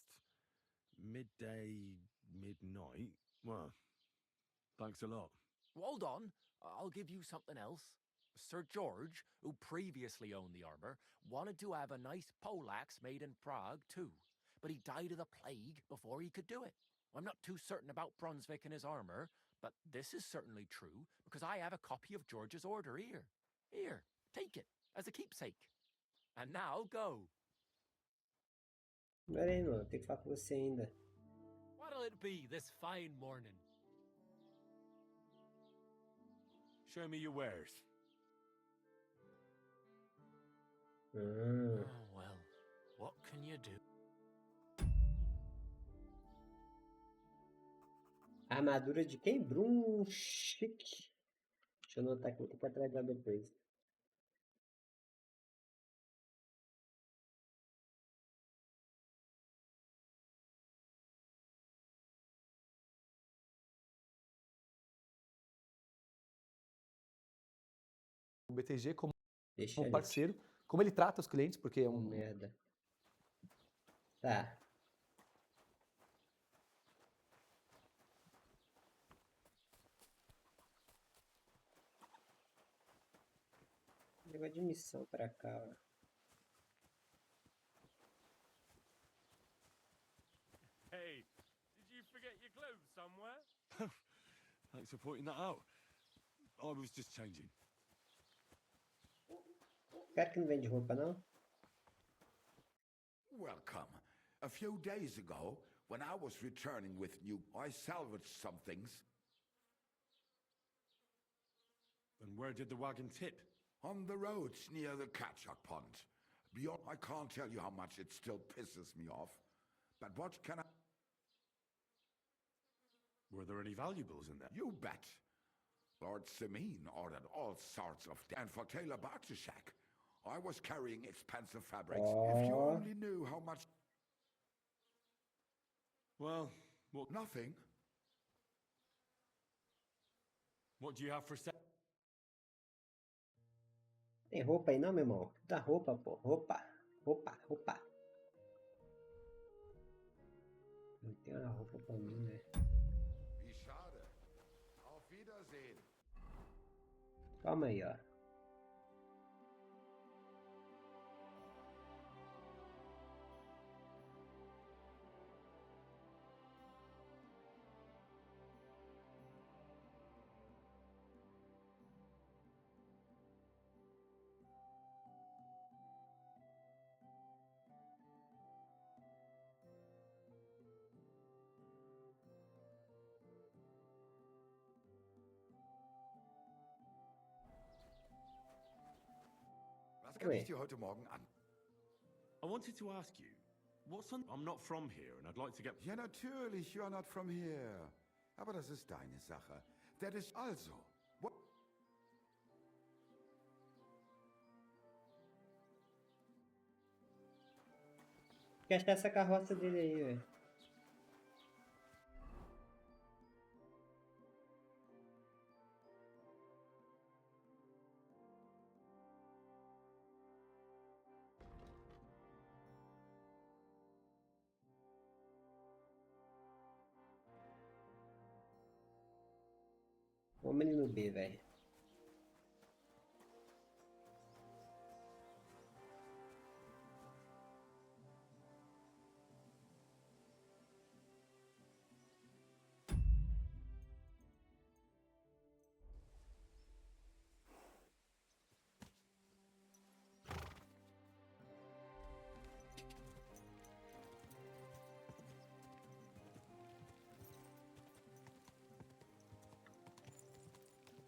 midday, midnight. Well, thanks a lot. Hold on, I'll give you something else. Sir George, who previously owned the armor, wanted to have a nice poleaxe made in Prague too, but he died of the plague before he could do it. I'm not too certain about Brunswick and his armor, but this is certainly true because I have a copy of George's order here. Here, take it as a keepsake. And now go. Pera aí, mano. Tem que falar com você ainda. What'll it be this fine morning? Show me your wares. Oh, well, what can you do? Armadura de quem? Brunswick. Deixa eu anotar aqui, tem que atrás dela depois. O BTG como Deixa parceiro, como ele trata os clientes, porque é um... Merda. Tá. Negócio de missão pra cá, ó. Hey, did you forget your clothes somewhere? Thanks for pointing that out. I was just changing. Cara que não vende roupa, não? Welcome. A few days ago, when I was returning with you, I salvaged some things. And where did the wagon tip? On the roads near the catch-up pond. Beyond, I can't tell you how much it still pisses me off. But what can I... Were there any valuables in there? You bet. Lord Simeon ordered all sorts of... And for Taylor Bartushak, I was carrying expensive fabrics. If you only knew how much... Well, what... Nothing. What do you have for sale? Tem roupa aí não, meu irmão? Dá roupa, pô. Roupa. Roupa. Não tem uma roupa pra mim, né? Wie schade. Auf Wiedersehen. Calma aí, ó. Was kann ich dir heute Morgen an? I wanted to ask you, what's on... I'm not from here and I'd like to get... Ja, natürlich, you're not from here. Aber das ist deine Sache. Das ist also... What? Quer achar essa carroça dele aí, velho? Vamos ali no B, velho.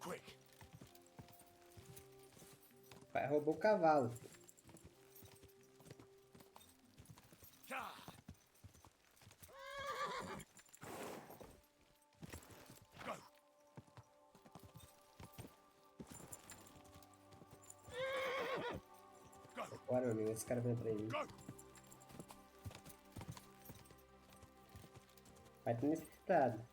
Quick. Vai roubar o cavalo. Bora, meu amigo, esse cara vem atrás de mim. Vai ter necessitado.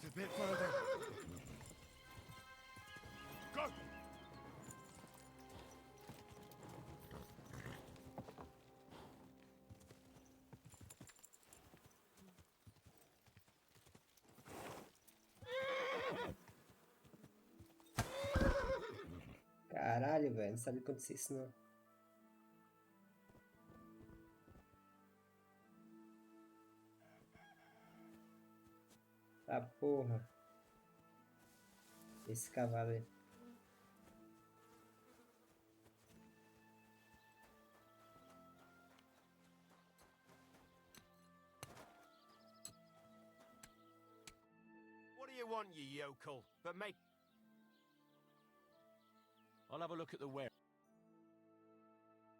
Just a bit further. Go! Caralho, velho, não sabe acontecer isso não. Tá porra. Esse cavalo aí. What do you want, you yokel? But make... I'll have a look at the ware.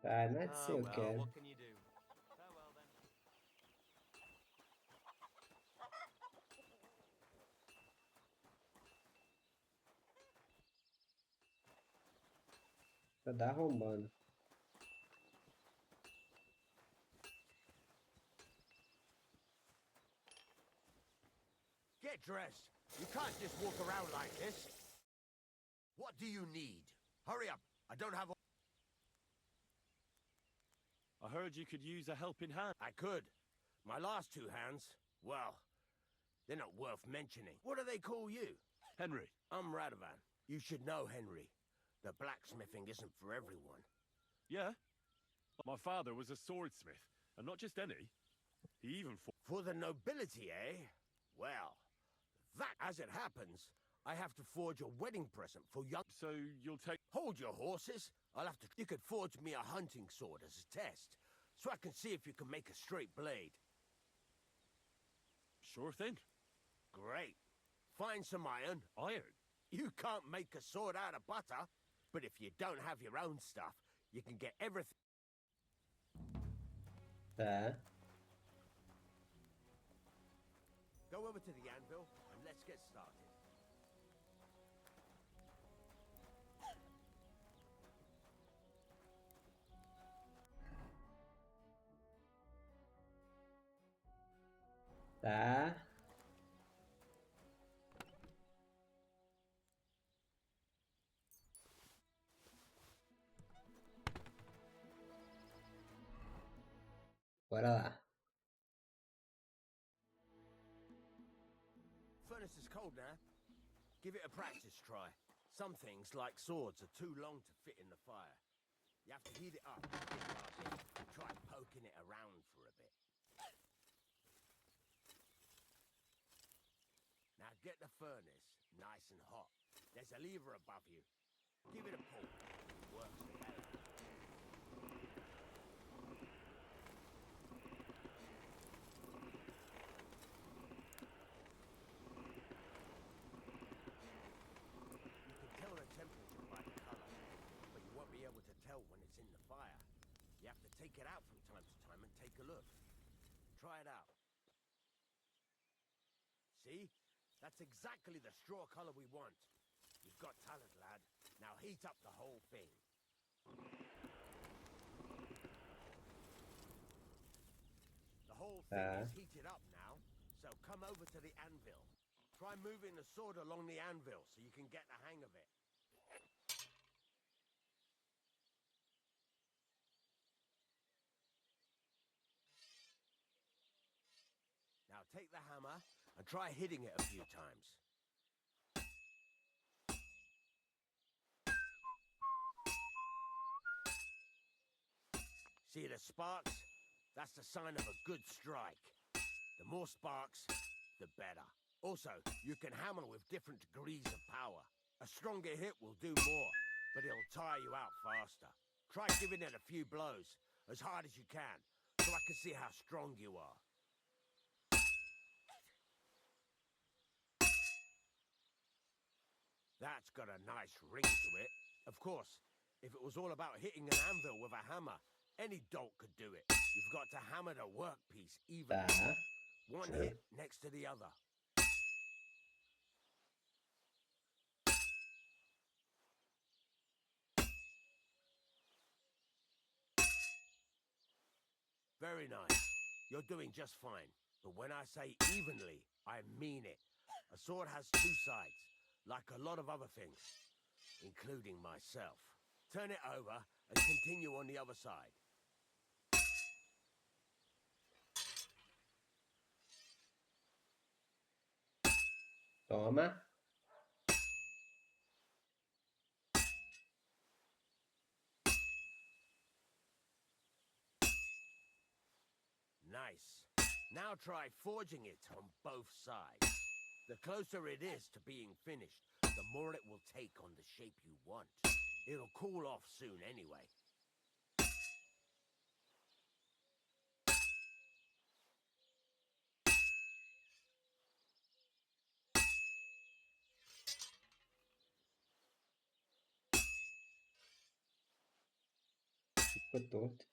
Tá, não é de ser eu quero. What can you do? Farewell, then. Tá dar arrombando. Get dressed. You can't just walk around like this. What do you need? Hurry up. I don't have... I heard you could use a helping hand. I could. My last two hands, well, they're not worth mentioning. What do they call you? Henry. I'm Radovan. You should know, Henry. The blacksmithing isn't for everyone. Yeah? My father was a swordsmith, and not just any. He even fought... For the nobility, eh? Well, that, as it happens, I have to forge a wedding present for young... So you'll take... Hold your horses. I'll have to... You could forge me a hunting sword as a test, so I can see if you can make a straight blade. Sure thing. Great. Find some iron. Iron? You can't make a sword out of butter, but if you don't have your own stuff, you can get everything. Tá. Go over to the anvil and let's get started. Tá. Bora lá. Furnace is cold now. Give it a practice try. Some things, like swords, are too long to fit in the fire. You have to heat it up bit by bit and try poking it around for a bit. Now get the furnace nice and hot. There's a lever above you. Give it a pull. It works the hell out of it. You can tell the temperature by the color, but you won't be able to tell when it's in the fire. You have to take it out from time to time and take a look. Try it out. See? That's exactly the straw color we want. You've got talent, lad. Now heat up the whole thing. The whole thing is heated up now, so come over to the anvil. Try moving the sword along the anvil so you can get the hang of it. Now take the hammer and try hitting it a few times. See the sparks? That's the sign of a good strike. The more sparks, the better. Also, you can hammer with different degrees of power. A stronger hit will do more, but it'll tire you out faster. Try giving it a few blows, as hard as you can, so I can see how strong you are. That's got a nice ring to it. Of course, if it was all about hitting an anvil with a hammer, any dolt could do it. You've got to hammer the workpiece evenly. One hit next to the other. Very nice. You're doing just fine. But when I say evenly, I mean it. A sword has two sides, like a lot of other things, including myself. Turn it over and continue on the other side. Toma. Nice. Now try forging it on both sides. The closer it is to being finished, the more it will take on the shape you want. It'll cool off soon anyway. Ficou torto.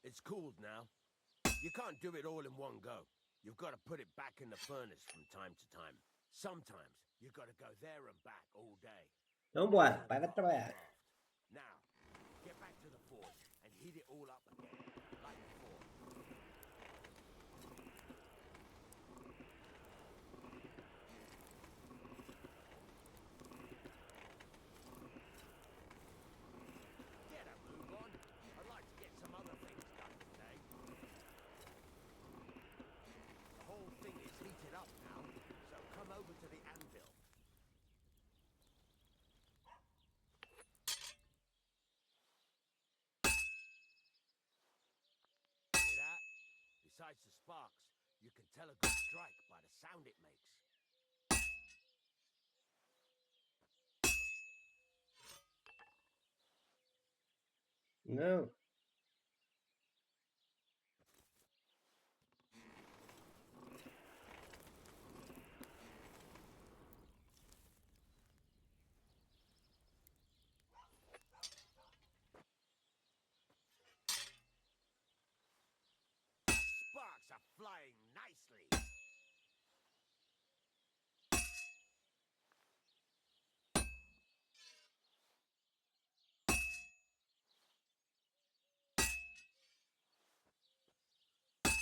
It's cooled now. You can't do it all in one go. You've got to put it back in the furnace from time to time. Sometimes you've got to go there and back all day. Então bora, pai vai trabalhar. Now, get back to the forge and heat it all up again, like before. Get a move on. I'd like to get some other things done today. The whole thing is heated up now, so come over to the anvil. Hear that? Besides the sparks, you can tell a good strike by the sound it makes. Não. Sparks are flying nicely.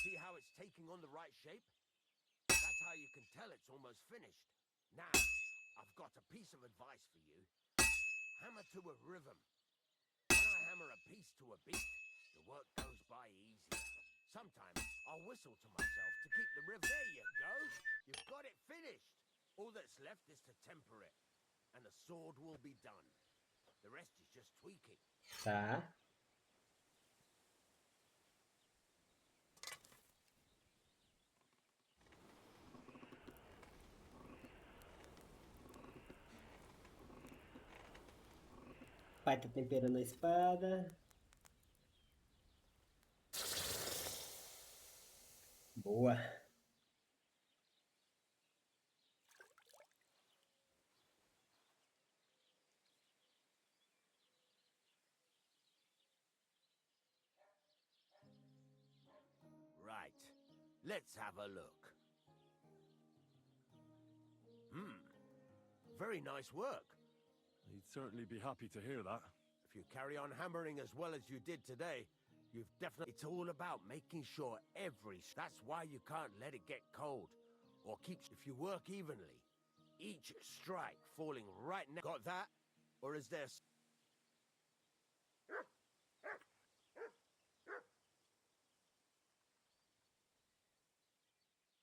See how it's taking on the right shape? That's how you can tell it's almost finished. Now, I've got a piece of advice for you. Hammer to a rhythm. When I hammer a piece to a beat, the work goes by easier. Sometimes I'll whistle to myself to keep the rhythm. There you go. You've got it finished. All that's left is to temper it, and the sword will be done. The rest is just tweaking. Tá. Pai tá temperando a espada. Boa. Right. Let's have a look. Very nice work. He'd certainly be happy to hear that. If you carry on hammering as well as you did today, you've definitely... It's all about making sure That's why you can't let it get cold. Or if you work evenly, each strike falling right now. Got that? Or is there...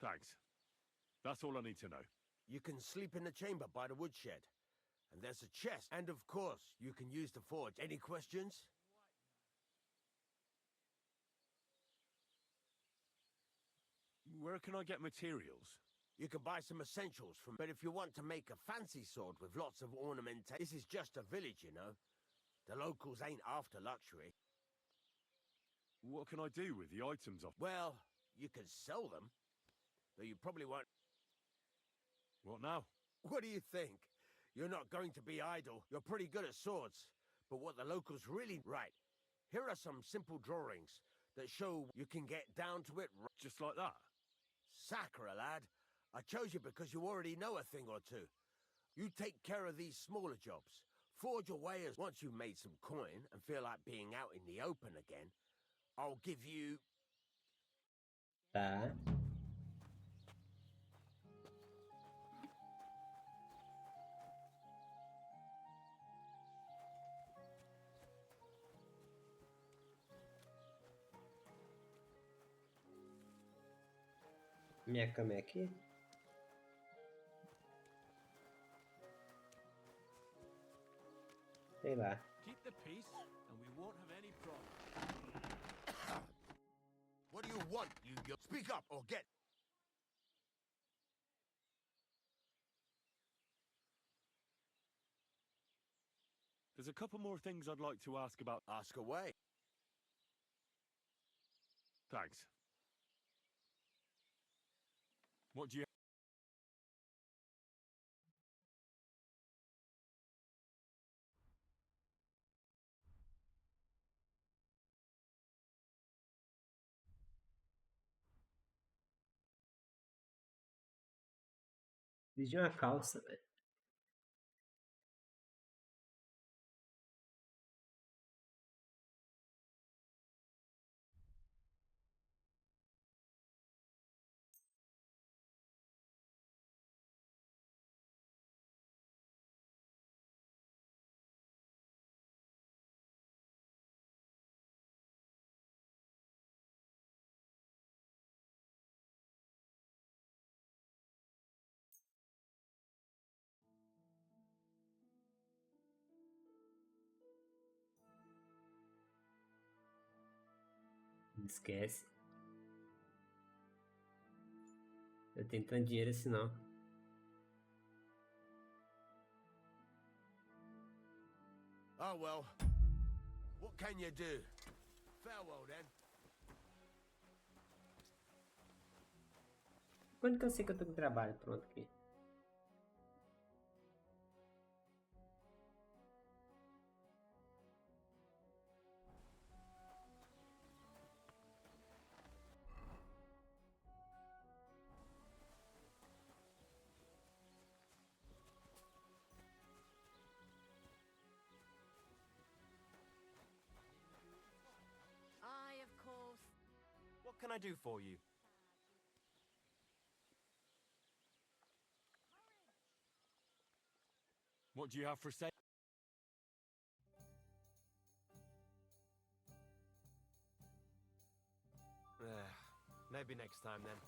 Thanks. That's all I need to know. You can sleep in the chamber by the woodshed. And there's a chest. And of course, you can use the forge. Any questions? Where can I get materials? You can buy some essentials from... But if you want to make a fancy sword with lots of ornamentation... This is just a village, you know. The locals ain't after luxury. What can I do with the items off? Well, you can sell them. Though you probably won't... What now? What do you think? You're not going to be idle. You're pretty good at swords. But what the locals really... Right. Here are some simple drawings that show you can get down to it... Just like that? Sacre, lad. I chose you because you already know a thing or two. You take care of these smaller jobs. Forge away as... Once you've made some coin and feel like being out in the open again, I'll give you... Tá. Minha cama é aqui? Sei lá. Keep the peace, and we won't have any problem. What do you want, you... Speak up or get... There's a couple more things I'd like to ask about. Ask away. Thanks. What do you... Preciso de uma calça, velho. Esquece. Eu tenho tanto dinheiro assim não. Oh well. What can you do? Farewell then. Quando que eu sei que eu tô com trabalho pronto aqui? I, of course. What can I do for you? What do you have for sale? Maybe next time then.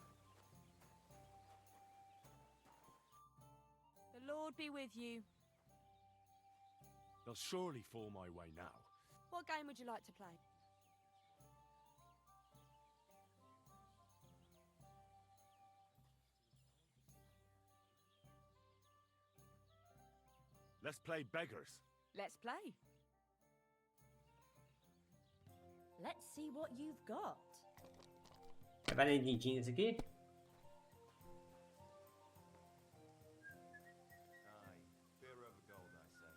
The Lord be with you. They'll surely fall my way now. What game would you like to play? Let's play beggars. Let's play. Let's see what you've got. É valendinho isso aqui? Aye, fear over gold, I say.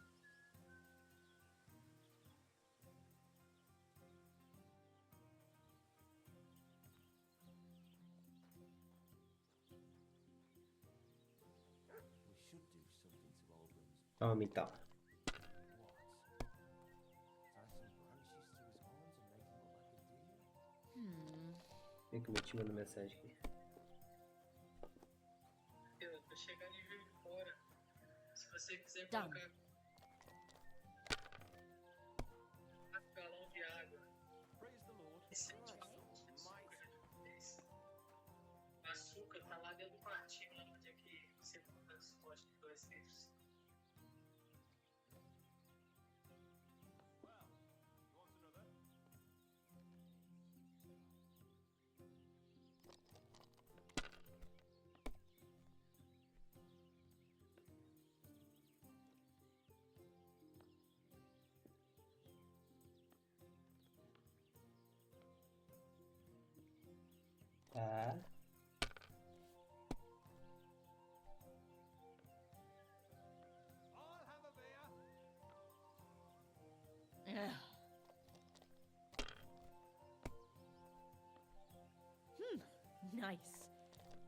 We should do something to Oldham's. Toma então. Tem que me mandar mensagem aqui. Eu tô chegando em Juiz de Fora. Se você quiser Done. colocar 4 galões de água. O açúcar tá lá dentro do quartinho, lá onde é que você compra os postes de 2 litros. Tá. Nice.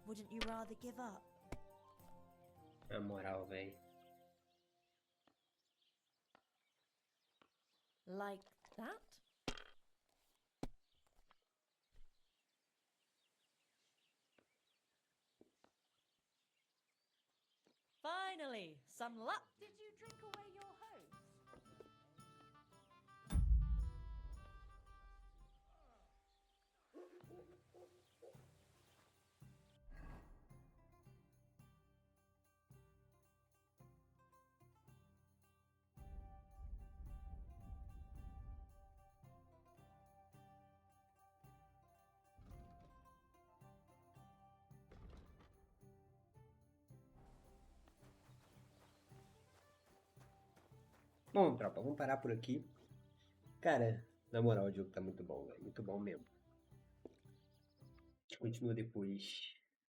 Wouldn't you rather give up? Na moral, velho. Like that? Finally, some luck. Did you drink away your hose? Bom, tropa, vamos parar por aqui. Cara, na moral, o jogo tá muito bom, velho. Muito bom mesmo. A gente continua depois.